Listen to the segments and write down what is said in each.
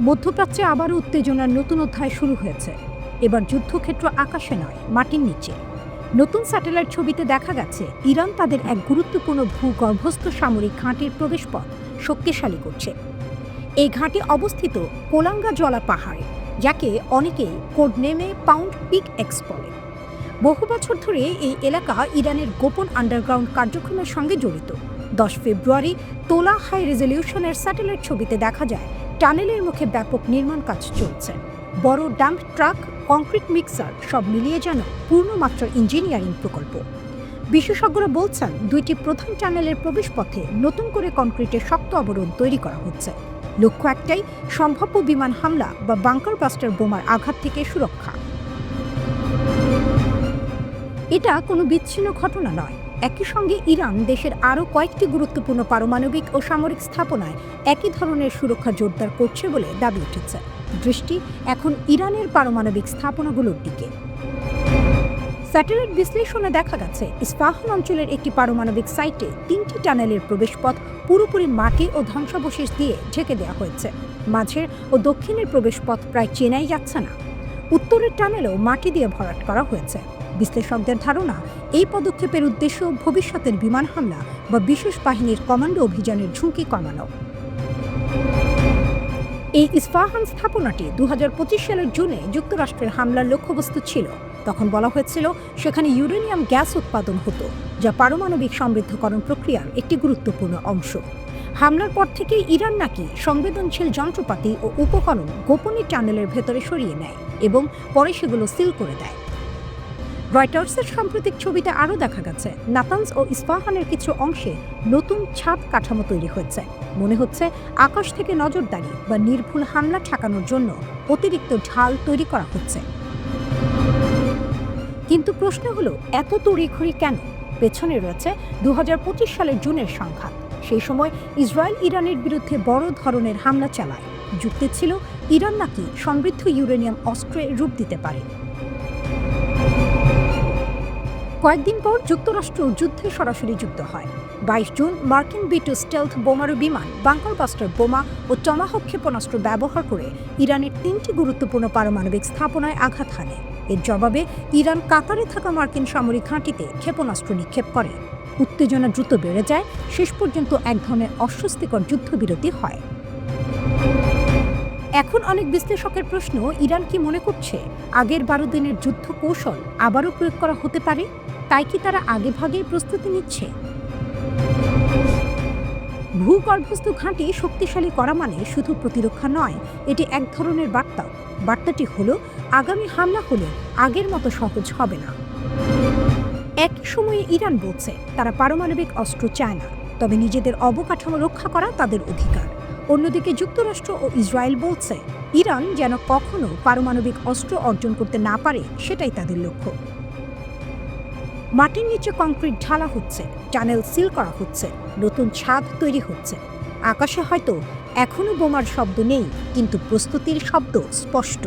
মধ্যপ্রাচ্যে আবারও উত্তেজনার নতুন অধ্যায় শুরু হয়েছে। এবার যুদ্ধক্ষেত্র আকাশে নয়, মাটির নিচে। নতুন স্যাটেলাইট ছবিতে দেখা গেছে ইরান তাদের এক গুরুত্বপূর্ণ ভূগর্ভস্থ সামরিক ঘাঁটির প্রবেশপথ শক্তিশালী করছে। এই ঘাঁটি অবস্থিত কোলাঙ্গা জলা পাহাড়ে, যাকে অনেকেই কোড নেমে পাউন্ড পিক এক্স বলে। বহু বছর ধরে এই এলাকা ইরানের গোপন আন্ডারগ্রাউন্ড কার্যক্রমের সঙ্গে জড়িত। 10 ফেব্রুয়ারি তোলা হাই রেজলিউশনের স্যাটেলাইট ছবিতে দেখা যায় টানেলের মুখে ব্যাপক নির্মাণ কাজ চলছে। বড় ডাম্প ট্রাক, কংক্রিট মিক্সার সব মিলিয়ে যেন পূর্ণমাত্রার ইঞ্জিনিয়ারিং প্রকল্প। বিশেষজ্ঞরা বলছেন, দুইটি প্রধান টানেলের প্রবেশপথে নতুন করে কংক্রিটের শক্ত অবরোধ তৈরি করা হচ্ছে। লক্ষ্য একটাই, সম্ভাব্য বিমান হামলা বা বাংকার বাস্টার বোমার আঘাত থেকে সুরক্ষা। এটা কোনো বিচ্ছিন্ন ঘটনা নয়। একই সঙ্গে ইরান দেশের আরও কয়েকটি গুরুত্বপূর্ণ পারমাণবিক ও সামরিক স্থাপনায় একই ধরনের সুরক্ষা জোরদার করছে বলে দাবি উঠেছে। দৃষ্টি এখন ইরানের পারমাণবিক স্থাপনাগুলোর দিকে। স্যাটেলাইট বিশ্লেষণে দেখা গেছে ইস্পাহান অঞ্চলের একটি পারমাণবিক সাইটে 3টি টানেলের প্রবেশপথ পুরোপুরি মাটি ও ধ্বংসাবশেষ দিয়ে ঢেকে দেওয়া হয়েছে। মাঝের ও দক্ষিণের প্রবেশপথ প্রায় চেনাই যাচ্ছে না। উত্তরের টানেলেও মাটি দিয়ে ভরাট করা হয়েছে। বিশ্লেষকদের ধারণা, এই পদক্ষেপের উদ্দেশ্য ভবিষ্যতের বিমান হামলা বা বিশেষ বাহিনীর কমান্ডো অভিযানের ঝুঁকি কমানো। এই ইস্পাহান স্থাপনাটি 2025 সালের জুনে যুক্তরাষ্ট্রের হামলার লক্ষ্যবস্তু ছিল। তখন বলা হয়েছিল সেখানে ইউরেনিয়াম গ্যাস উৎপাদন হতো, যা পারমাণবিক সমৃদ্ধকরণ প্রক্রিয়ার একটি গুরুত্বপূর্ণ অংশ। হামলার পর থেকেই ইরান নাকি সংবেদনশীল যন্ত্রপাতি ও উপকরণ গোপনে টানেলের ভেতরে সরিয়ে নেয় এবং পরে সেগুলো সিল করে দেয়। রয়টার্সের সাম্প্রতিক ছবিতে আরও দেখা গেছে নাতানজ ও ইস্পাহানের কিছু অংশে নতুন ছাদ কাঠামো তৈরি হয়েছে। মনে হচ্ছে আকাশ থেকে নজরদারি বা নির্ভুল হামলা ঠেকানোর জন্য অতিরিক্ত ঢাল তৈরি করা হচ্ছে। কিন্তু প্রশ্ন হলো, এত তড়িঘড়ি কেন? পেছনে রয়েছে 2025 সালের জুনের সংঘাত। সেই সময় ইসরায়েল ইরানের বিরুদ্ধে বড় ধরনের হামলা চালায়। যুক্তি ছিল ইরান নাকি সমৃদ্ধ ইউরেনিয়াম অস্ত্রে রূপ দিতে পারে। কয়েকদিন পর যুক্তরাষ্ট্র যুদ্ধে সরাসরি যুক্ত হয়। 22 জুন মার্কিন B-2 স্টেলথ বোমারু বিমান বাংকার বাস্টার বোমা ও টমাহক ক্ষেপণাস্ত্র ব্যবহার করে ইরানের 3টি গুরুত্বপূর্ণ পারমাণবিক স্থাপনায় আঘাত হানে। এর জবাবে ইরান কাতারে থাকা মার্কিন সামরিক ঘাঁটিতে ক্ষেপণাস্ত্র নিক্ষেপ করে। উত্তেজনা দ্রুত বেড়ে যায়, শেষ পর্যন্ত এক ধরনের অস্বস্তিকর যুদ্ধবিরতি হয়। এখন অনেক বিশ্লেষকের প্রশ্ন, ইরান কি মনে করছে আগের 12 দিনের যুদ্ধ কৌশল আবারও প্রয়োগ করা হতে পারে? তাই কি তারা আগেভাগেই প্রস্তুতি নিচ্ছে? ভূগর্ভস্থ ঘাঁটি শক্তিশালী করা মানে শুধু প্রতিরক্ষা নয়, এটি এক ধরনের বার্তাও। বার্তাটি হলো, আগামী হামলা হলে আগের মতো সহজ হবে না। একই সময়ে ইরান বলছে তারা পারমাণবিক অস্ত্র চায় না, তবে নিজেদের অবকাঠামো রক্ষা করা তাদের অধিকার। অন্যদিকে যুক্তরাষ্ট্র ও ইসরায়েল বলছে ইরান যেন কখনো পারমাণবিক অস্ত্র অর্জন করতে না পারে, সেটাই তাদের লক্ষ্য। মাটির নিচে কংক্রিট ঢালা হচ্ছে, টানেল সিল করা হচ্ছে, নতুন ছাদ তৈরি হচ্ছে। আকাশে হয়তো এখনো বোমার শব্দ নেই, কিন্তু প্রস্তুতির শব্দ স্পষ্ট।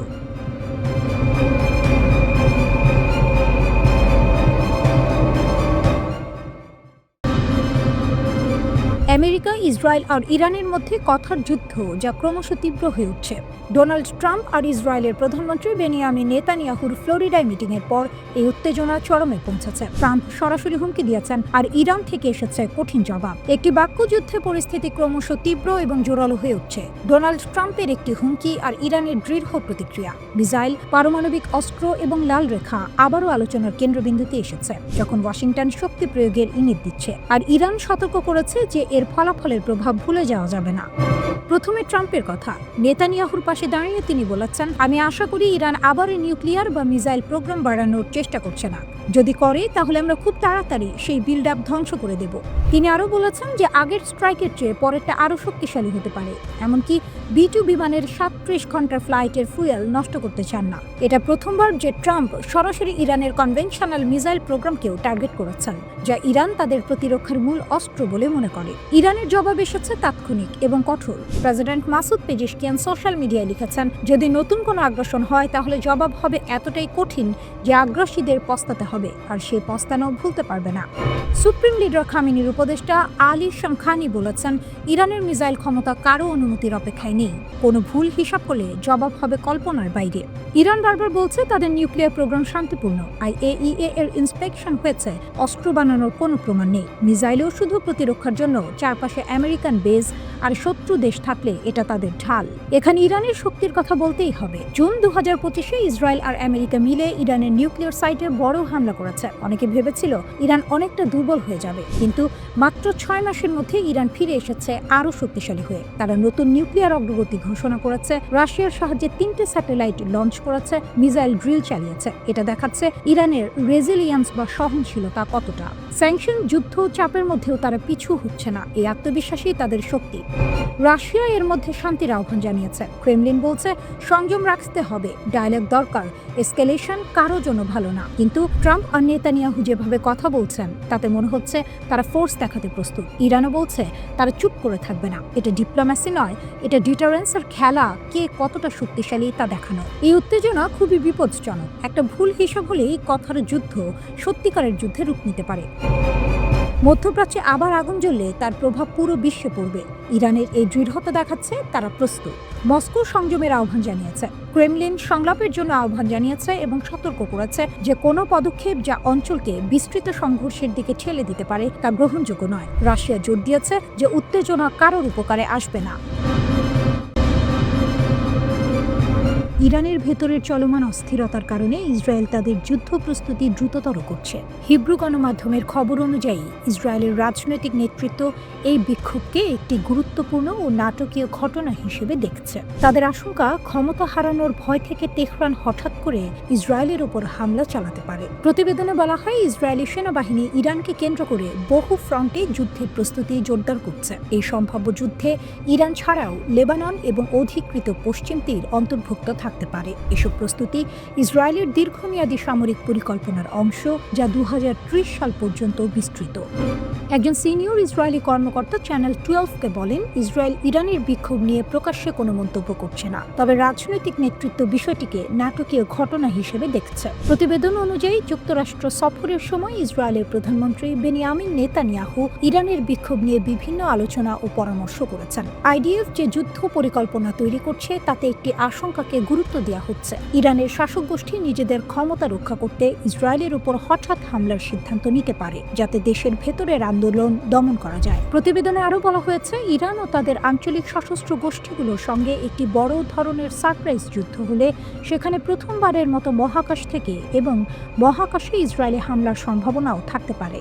আমেরিকা, ইসরায়েল আর ইরানের মধ্যে কথার যুদ্ধ, যা ক্রমশ তীব্র হয়ে উঠছে। ডোনাল্ড ট্রাম্প আর ইসরায়েলের প্রধানমন্ত্রী বেনিয়ামিন নেতানিয়াহুর ফ্লোরিডায় মিটিংয়ের পর এই উত্তেজনা চরমে পৌঁছেছে। ট্রাম্প সরাসরি হুমকি দিয়েছেন, আর ইরান থেকে এসেছে কঠিন জবাব। একটি বাক্যযুদ্ধে পরিস্থিতি ক্রমশ তীব্র এবং জোরালো হয়ে উঠছে। ডোনাল্ড ট্রাম্পের একটি হুমকি আর ইরানের দৃঢ় প্রতিক্রিয়া। মিসাইল, পারমাণবিক অস্ত্র এবং লাল রেখা আবারও আলোচনার কেন্দ্রবিন্দুতে এসেছে, যখন ওয়াশিংটন শক্তি প্রয়োগের ইঙ্গিত দিচ্ছে। আর ইরান সতর্ক করেছে যে এর ফলাফলের প্রভাব ভুলে যাওয়া যাবে না। প্রথমে ট্রাম্পের কথা। নেতানিয়াহুর পাশে দাঁড়িয়ে তিনি বলেছেন, আমি আশা করি ইরান আবার নিউক্লিয়ার বা মিসাইল প্রোগ্রাম বাড়ানোর চেষ্টা করছে না। যদি করে তাহলে আমরা খুব তাড়াতাড়ি সেই বিল্ড আপ ধ্বংস করে দেব। তিনি আরও বলেছেন যে আগের স্ট্রাইকের চেয়ে পরেরটা আরও শক্তিশালী হতে পারে। এমনকি B-2 বিমানের 37 ঘন্টার ফ্লাইটের ফুয়েল নষ্ট করতে চান না। এটা প্রথমবার যে ট্রাম্প সরাসরি ইরানের কনভেনশনাল মিসাইল প্রোগ্রামকেও টার্গেট করেছেন, যা ইরান তাদের প্রতিরক্ষার মূল অস্ত্র বলে মনে করে। ইরানের জবাব এসেছে তাৎক্ষণিক এবং কঠোর। প্রেসিডেন্ট মাসুদ পেজেশকিয়ান সোশ্যাল মিডিয়ায় লিখেছেন, যদি নতুন কোনো আগ্রাসন হয় তাহলে জবাব হবে এতটাই কঠিন যে আগ্রাসীদের পস্তাতে হবে। হবে, আর সে পস্তানো ভুলতে পারবে না। সুপ্রিম লিডার খামেনির উপদেষ্টা আলী শামখানি বলেছেন, ইরানের মিসাইল ক্ষমতা কারো অনুমতির অপেক্ষায় নেই। কোনো ভুল হিসাব করলে জবাব হবে কল্পনার বাইরে। ইরান বারবার বলছে তাদের নিউক্লিয়ার প্রোগ্রাম শান্তিপূর্ণ। IAEA এর ইন্সপেকশন হয়েছে, অস্ত্র বানানোর কোনো প্রমাণ নেই। মিসাইলেও শুধু প্রতিরক্ষার জন্য চারপাশে আমেরিকান বেজ আর শত্রু দেশ থাকলে এটা তাদের ঢাল। এখানে ইরানের শক্তির কথা বলতেই হবে। জুন 2025-এ ইসরায়েল আর আমেরিকা মিলে ইরানের নিউক্লিয়ার সাইটে বড় হামলা করেছে। অনেকে ভেবেছিল ইরান অনেকটা দুর্বল হয়ে যাবে, কিন্তু মাত্র 6 মাসের মধ্যে ইরান ফিরে এসেছে আরও শক্তিশালী হয়ে। তারা নতুন নিউক্লিয়ার অগ্রগতি ঘোষণা করেছে, রাশিয়ার সাহায্যে 3টে স্যাটেলাইট লঞ্চ করেছে, মিসাইল ড্রিল চালিয়েছে। এটা দেখাচ্ছে ইরানের রেজিলিয়েন্স বা সহনশীলতা কতটা। স্যাংশন, যুদ্ধ, চাপের মধ্যেও তারা পিছু হচ্ছে না। এই আত্মবিশ্বাসই তাদের শক্তি। রাশিয়া এর মধ্যে শান্তির আহ্বান জানিয়েছে। ক্রেমলিন বলছে সংযম রাখতে হবে, ডায়ালগ দরকার, এসকেলেশন কারো জন্য ভালো না। কিন্তু ট্রাম্প আর নেতানিয়াহু যেভাবে কথা বলছেন তাতে মনে হচ্ছে তারা ফোর্স দেখাতে প্রস্তুত। ইরানও বলছে তারা চুপ করে থাকবে না। এটা ডিপ্লোম্যাসি নয়, এটা ডিটারেন্সের খেলা, কে কতটা শক্তিশালী তা দেখানো। এই উত্তেজনা খুবই বিপজ্জনক। একটা ভুল হিসাব হলেই কথার যুদ্ধ সত্যিকারের যুদ্ধে রূপ নিতে পারে। মধ্যপ্রাচ্যে আবার আগুন জ্বললে তার প্রভাব পুরো বিশ্বে পড়বে। ইরানের এই দৃঢ়তা দেখাচ্ছে তারা প্রস্তুত। মস্কো সংযমের আহ্বান জানিয়েছে। ক্রেমলিন সংলাপের জন্য আহ্বান জানিয়েছে এবং সতর্ক করেছে যে কোনো পদক্ষেপ যা অঞ্চলকে বিস্তৃত সংঘর্ষের দিকে ঠেলে দিতে পারে তা গ্রহণযোগ্য নয়। রাশিয়া জোর দিয়েছে যে উত্তেজনা কারোর উপকারে আসবে না। ইরানের ভেতরের চলমান অস্থিরতার কারণে ইসরায়েল তাদের যুদ্ধ প্রস্তুতি দ্রুততর করছে। হিব্রু গণমাধ্যমের খবর অনুযায়ী ইসরায়েলের রাজনৈতিক নেতৃত্ব এই বিক্ষোভকে একটি গুরুত্বপূর্ণ ও নাটকীয় ঘটনা হিসেবে দেখছে। তাদের আশঙ্কা, ক্ষমতা হারানোর ভয় থেকে তেহরান হঠাৎ করে ইসরায়েলের ওপর হামলা চালাতে পারে। প্রতিবেদনে বলা হয়, ইসরায়েলি সেনাবাহিনী ইরানকে কেন্দ্র করে বহু ফ্রন্টে যুদ্ধের প্রস্তুতি জোরদার করছে। এই সম্ভাব্য যুদ্ধে ইরান ছাড়াও লেবানন এবং অধিকৃত পশ্চিম তীর অন্তর্ভুক্ত থাকতে পারে। এসব প্রস্তুতি ইসরায়েলের দীর্ঘমেয়াদী সামরিক পরিকল্পনার অংশ, যা 2030 সাল পর্যন্ত বিস্তৃত। একজন সিনিয়র ইসরায়েলি কর্মকর্তা চ্যানেল 12-কে বলেন, ইসরায়েল ইরানের বিক্ষোভ নিয়ে প্রকাশ্যে কোনো মন্তব্য করছে না, তবে রাজনৈতিক নেতৃত্ব বিষয়টিকে নাটকীয় ঘটনা হিসেবে দেখছে। প্রতিবেদন অনুযায়ী যুক্তরাষ্ট্র সফরের সময় ইসরায়েলের প্রধানমন্ত্রী বেনিয়ামিন নেতানিয়াহু ইরানের বিক্ষোভ নিয়ে বিভিন্ন আলোচনা ও পরামর্শ করেছেন। IDF যে যুদ্ধ পরিকল্পনা তৈরি করছে তাতে একটি আশঙ্কাকে গুরুত্ব দেওয়া হচ্ছে। ইরানের শাসক গোষ্ঠী নিজেদের ক্ষমতা রক্ষা করতে ইসরায়েলের উপর হঠাৎ হামলার সিদ্ধান্ত নিতে পারে, যাতে দেশের ভেতরের আন্দোলন দমন করা যায়। প্রতিবেদনে আরও বলা হয়েছে, ইরান ও তাদের আঞ্চলিক সশস্ত্র গোষ্ঠীগুলোর সঙ্গে একটি বড় ধরনের সারপ্রাইজ যুদ্ধ হলে সেখানে প্রথমবারের মতো মহাকাশ থেকে এবং মহাকাশে ইসরায়েলি হামলার সম্ভাবনাও থাকতে পারে।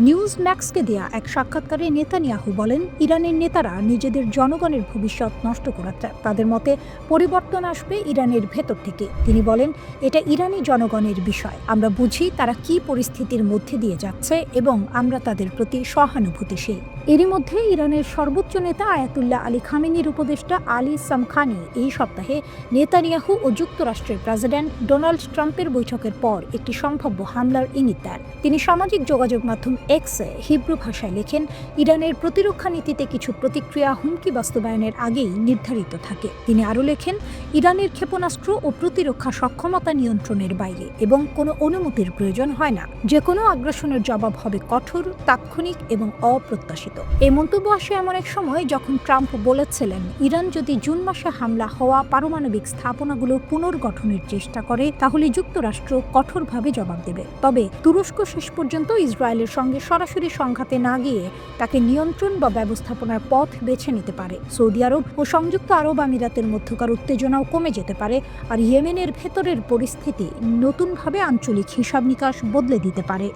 নিউজ ম্যাক্সকে দেয়া এক সাক্ষাৎকারে নেতানিয়াহু বলেন, ইরানের নেতারা নিজেদের জনগণের ভবিষ্যৎ নষ্ট করাচ্ছে। তাদের মতে পরিবর্তন আসবে ইরানের ভেতর থেকে। তিনি বলেন, এটা ইরানি জনগণের বিষয়। আমরা বুঝি তারা কি পরিস্থিতির মধ্যে দিয়ে যাচ্ছে এবং আমরা তাদের প্রতি সহানুভূতিশীল। এরই মধ্যে ইরানের সর্বোচ্চ নেতা আয়াতুল্লাহ আলী খামেনির উপদেষ্টা আলী শামখানি এই সপ্তাহে নেতানিয়াহু ও যুক্তরাষ্ট্রের প্রেসিডেন্ট ডোনাল্ড ট্রাম্পের বৈঠকের পর একটি সম্ভাব্য হামলার ইঙ্গিত দেন। তিনি সামাজিক যোগাযোগ মাধ্যম এক্সে হিব্রু ভাষায় লেখেন, ইরানের প্রতিরক্ষা নীতিতে কিছু প্রতিক্রিয়া হুমকি বাস্তবায়নের আগেই নির্ধারিত থাকে। তিনি আরও লেখেন, ইরানের ক্ষেপণাস্ত্র ও প্রতিরক্ষা সক্ষমতা নিয়ন্ত্রণের বাইরে এবং কোনো অনুমতির প্রয়োজন হয় না। যে কোনো আগ্রাসনের জবাব হবে কঠোর, তাৎক্ষণিক এবং অপ্রত্যাশিত। এই মন্তব্য আসে এমন এক সময় যখন ট্রাম্প বলেছিলেন, ইরান যদি জুন মাসে হামলা হওয়া পারমাণবিক স্থাপনাগুলো পুনর্গঠনের চেষ্টা করে তাহলে যুক্তরাষ্ট্র কঠোরভাবে জবাব দেবে। তবে তুরস্ক শেষ পর্যন্ত ইসরায়েলের সঙ্গে সরাসরি সংঘাতে না গিয়ে তাকে নিয়ন্ত্রণ বা ব্যবস্থাপনার পথ বেছে নিতে পারে। সৌদি আরব ও সংযুক্ত আরব আমিরাতের মধ্যকার উত্তেজনাও কমে যেতে পারে, আর ইয়েমেনের ভেতরের পরিস্থিতি নতুনভাবে আঞ্চলিক হিসাব নিকাশ বদলে দিতে পারে।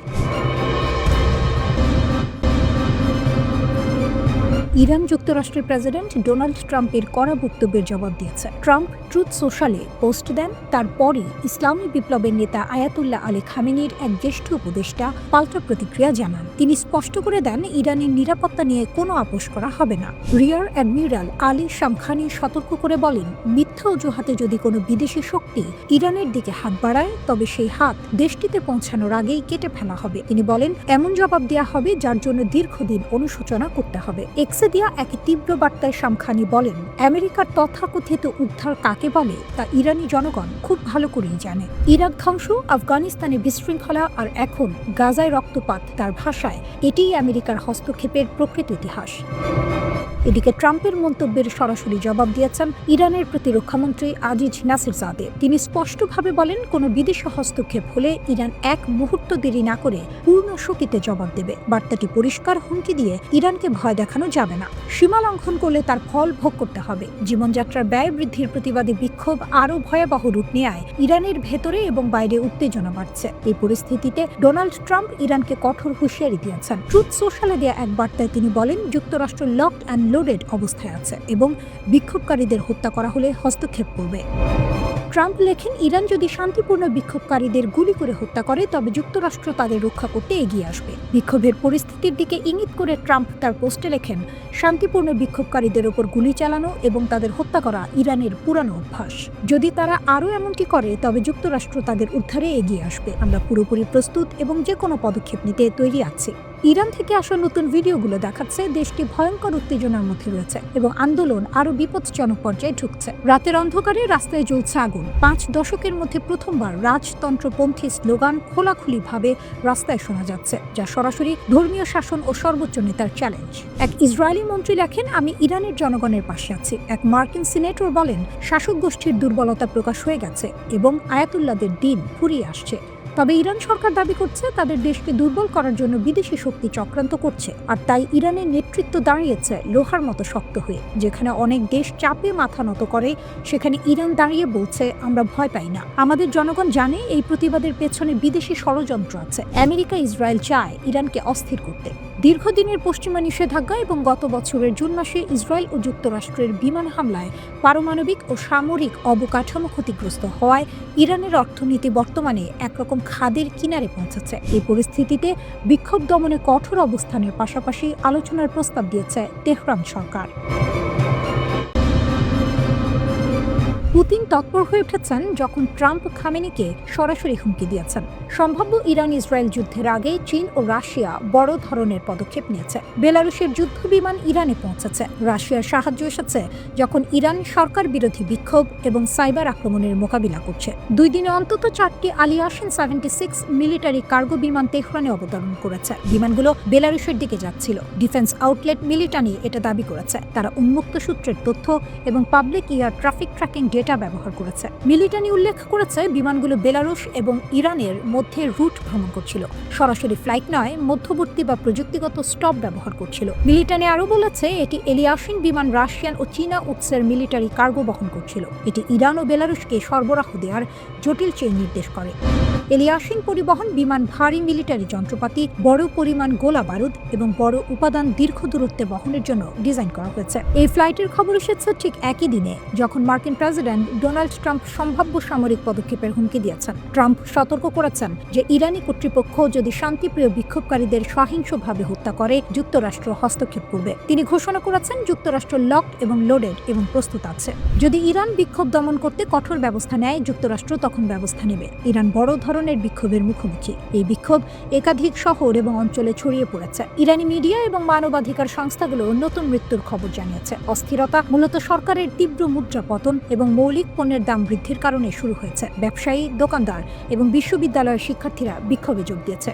ইরান যুক্তরাষ্ট্রের প্রেসিডেন্ট ডোনাল্ড ট্রাম্পের কড়া বক্তব্যের জবাব দিয়েছে। ট্রাম্প ট্রুথ সোশ্যালে পোস্ট দেন, তারপরই ইসলামী বিপ্লবের নেতা আয়াতুল্লাহ আলী খামেনির এক জ্যেষ্ঠ উপদেষ্টা পাল্টা প্রতিক্রিয়া জানান। তিনি স্পষ্ট করে দেন, ইরানের নিরাপত্তা নিয়ে কোনো আপোষ করা হবে না। রিয়ার অ্যাডমিরাল আলী শামখানি সতর্ক করে বলেন, মিথ্যা অজুহাতে যদি কোনো বিদেশি শক্তি ইরানের দিকে হাত বাড়ায় তবে সেই হাত দেশটিতে পৌঁছানোর আগেই কেটে ফেলা হবে। তিনি বলেন, এমন জবাব দেওয়া হবে যার জন্য দীর্ঘদিন অনুশোচনা করতে হবে। এক্সে দেয়া এক তীব্র বার্তায় শামখানি বলেন, আমেরিকার তথাকথিত উদ্ধার কাকে বলে তা ইরানি জনগণ খুব ভালো করেই জানে। ইরাক ধ্বংস, আফগানিস্তানে বিশৃঙ্খলা আর এখন গাজায় রক্তপাত, তার ভাষায় এটিই আমেরিকার হস্তক্ষেপের প্রকৃত ইতিহাস। এদিকে ট্রাম্পের মন্তব্যের সরাসরি জবাব দিয়েছেন ইরানের প্রতিরক্ষামন্ত্রী আজিজ নাসিরজাদে। তিনি স্পষ্টভাবে বলেন, কোনো বিদেশি হস্তক্ষেপ হলে ইরান এক মুহূর্ত দেরি না করে পূর্ণ শক্তিতে জবাব দেবে। বার্তাটি পরিষ্কার, হুমকি দিয়ে ইরানকে ভয় দেখানো যাবে না। সীমা লঙ্ঘন করলে তার ফল ভোগ করতে হবে। জীবনযাত্রার ব্যয় বৃদ্ধির প্রতিবাদে বিক্ষোভ আরও ভয়াবহ রূপ নেয় ইরানের ভেতরে এবং বাইরে উত্তেজনা বাড়ছে। এই পরিস্থিতিতে ডোনাল্ড ট্রাম্প ইরানকে কঠোর হুঁশিয়ারি দিয়েছেন। ট্রুথ সোশ্যালে দেয়া এক বার্তায় তিনি বলেন, যুক্তরাষ্ট্র লকড অ্যান্ড লোডেড অবস্থায় আছে এবং বিক্ষোভকারীদের হত্যা করা হলে হস্তক্ষেপ করবে। ট্রাম্প লেখেন, ইরান যদি শান্তিপূর্ণ বিক্ষোভকারীদের গুলি করে হত্যা করে তবে যুক্তরাষ্ট্র তাদের রক্ষা করতে এগিয়ে আসবে। বিক্ষোভের পরিস্থিতির দিকে ইঙ্গিত করে ট্রাম্প তার পোস্টে লেখেন, শান্তিপূর্ণ বিক্ষোভকারীদের ওপর গুলি চালানো এবং তাদের হত্যা করা ইরানের পুরানো অভ্যাস। যদি তারা আরও এমনটি করে তবে যুক্তরাষ্ট্র তাদের উদ্ধারে এগিয়ে আসবে। আমরা পুরোপুরি প্রস্তুত এবং যে কোনো পদক্ষেপ নিতে তৈরি আছি। ইরান থেকে আসা নতুন ভিডিওগুলো দেখাচ্ছে দেশটি ভয়ঙ্কর উত্তেজনার মধ্যে রয়েছে এবং আন্দোলন আরও বিপজ্জনক পর্যায়ে ঢুকছে। রাতের অন্ধকারে রাস্তায় জ্বলছে আগুন। 5 দশকের মধ্যে প্রথমবার রাজতন্ত্রপন্থী স্লোগান খোলাখুলিভাবে রাস্তায় শোনা যাচ্ছে, যা সরাসরি ধর্মীয় শাসন ও সর্বোচ্চ নেতার চ্যালেঞ্জ। এক ইসরায়েলি মন্ত্রী লেখেন, আমি ইরানের জনগণের পাশে আছি। এক মার্কিন সিনেটর বলেন, শাসক গোষ্ঠীর দুর্বলতা প্রকাশ হয়ে গেছে এবং আয়াতুল্লাহদের দিন ফুরিয়ে আসছে। তবে ইরান সরকার দাবি করছে তাদের দেশকে দুর্বল করার জন্য বিদেশি শক্তি চক্রান্ত করছে, আর তাই ইরানের নেতৃত্ব দাঁড়িয়েছে লোহার মতো শক্ত হয়ে। যেখানে অনেক দেশ চাপে মাথা নত করে, সেখানে ইরান দাঁড়িয়ে বলছে, আমরা ভয় পাই না। আমাদের জনগণ জানে এই প্রতিবাদের পেছনে বিদেশি ষড়যন্ত্র আছে। আমেরিকা, ইসরায়েল চায় ইরানকে অস্থির করতে। দীর্ঘদিনের পশ্চিমা নিষেধাজ্ঞা এবং গত বছরের জুন মাসে ইসরায়েল ও যুক্তরাষ্ট্রের বিমান হামলায় পারমাণবিক ও সামরিক অবকাঠামো ক্ষতিগ্রস্ত হওয়ায় ইরানের অর্থনীতি বর্তমানে একরকম খাদের কিনারে পৌঁছেছে। এই পরিস্থিতিতে বিক্ষোভ দমনে কঠোর অবস্থানের পাশাপাশি আলোচনার প্রস্তাব দিয়েছে তেহরান সরকার। পুতিন তৎপর হয়ে উঠেছেন যখন ট্রাম্প খামেনিকে সরাসরি হুমকি দিয়েছেন। সম্ভাব্য ইরান ইসরায়েল যুদ্ধের আগে চীন ও রাশিয়া বড় ধরনের পদক্ষেপ নিয়েছে। বেলারুশের যুদ্ধ বিমান ইরানে পৌঁছেছে। রাশিয়ার সাহায্য এসেছে যখন ইরান সরকার বিরোধী বিক্ষোভ এবং সাইবার আক্রমণের মোকাবিলা করছে। 2 দিনে অন্তত 4টি আলিয়াসিন 76 মিলিটারি কার্গো বিমান তেহরানে অবতরণ করেছে। বিমানগুলো বেলারুশের দিকে যাচ্ছিল। ডিফেন্স আউটলেট মিলিটানি এটা দাবি করেছে। তারা উন্মুক্ত সূত্রের তথ্য এবং public air traffic tracking data ব্যবহার করেছে। মিলিটানি উল্লেখ করেছে বিমানগুলো বেলারুশ এবং ইরানের মধ্যে রুট ভ্রমণ করছিল, সরাসরি ফ্লাইট নয়, মধ্যবর্তী বা প্রযুক্তিগত স্টপ ব্যবহার করছিল। মিলিটানি আরও বলেছে এটি এলিয়াসিন বিমান রাশিয়ান ও চীনা উৎসের মিলিটারি কার্গো বহন করছিল। এটি ইরান ও বেলারুশকে সরবরাহ দেওয়ার জটিল চেইন নির্দেশ করে। এলিয়াসিন পরিবহন বিমান ভারী মিলিটারি যন্ত্রপাতি, বড় পরিমাণ গোলা বারুদ এবং বড় উপাদান দীর্ঘ দূরত্বে বহনের জন্য ডিজাইন করা হয়েছে। এই ফ্লাইটের খবর এসেছে ঠিক একই দিনে যখন মার্কিন প্রেসিডেন্ট ডোনাল্ড ট্রাম্প সম্ভাব্য সামরিক পদক্ষেপের হুমকি দিয়েছেন। ট্রাম্প সতর্ক করেছেন যে ইরানি কর্তৃপক্ষ যদি শান্তিপ্রিয় বিক্ষোভকারীদের সহিংসভাবে হত্যা করে যুক্তরাষ্ট্র হস্তক্ষেপ করবে। তিনি ঘোষণা করেছেন যুক্তরাষ্ট্র লকড এবং লোডেড এবং প্রস্তুত আছে। যদি ইরান বিক্ষোভ দমন করতে কঠোর ব্যবস্থা নেয় যুক্তরাষ্ট্র তখন ব্যবস্থা নেবে। ইরান বড় ধরনের বিক্ষোভের মুখোমুখি। এই বিক্ষোভ একাধিক শহর এবং অঞ্চলে ছড়িয়ে পড়েছে। ইরানি মিডিয়া এবং মানবাধিকার সংস্থাগুলো নতুন মৃত্যুর খবর জানিয়েছে। অস্থিরতা মূলত সরকারের তীব্র মুদ্রা পতন এবং মৌলিক পণ্যের দাম বৃদ্ধির কারণে শুরু হয়েছে। ব্যবসায়ী, দোকানদার এবং বিশ্ববিদ্যালয়ের শিক্ষার্থীরা বিক্ষোভে যোগ দিয়েছে।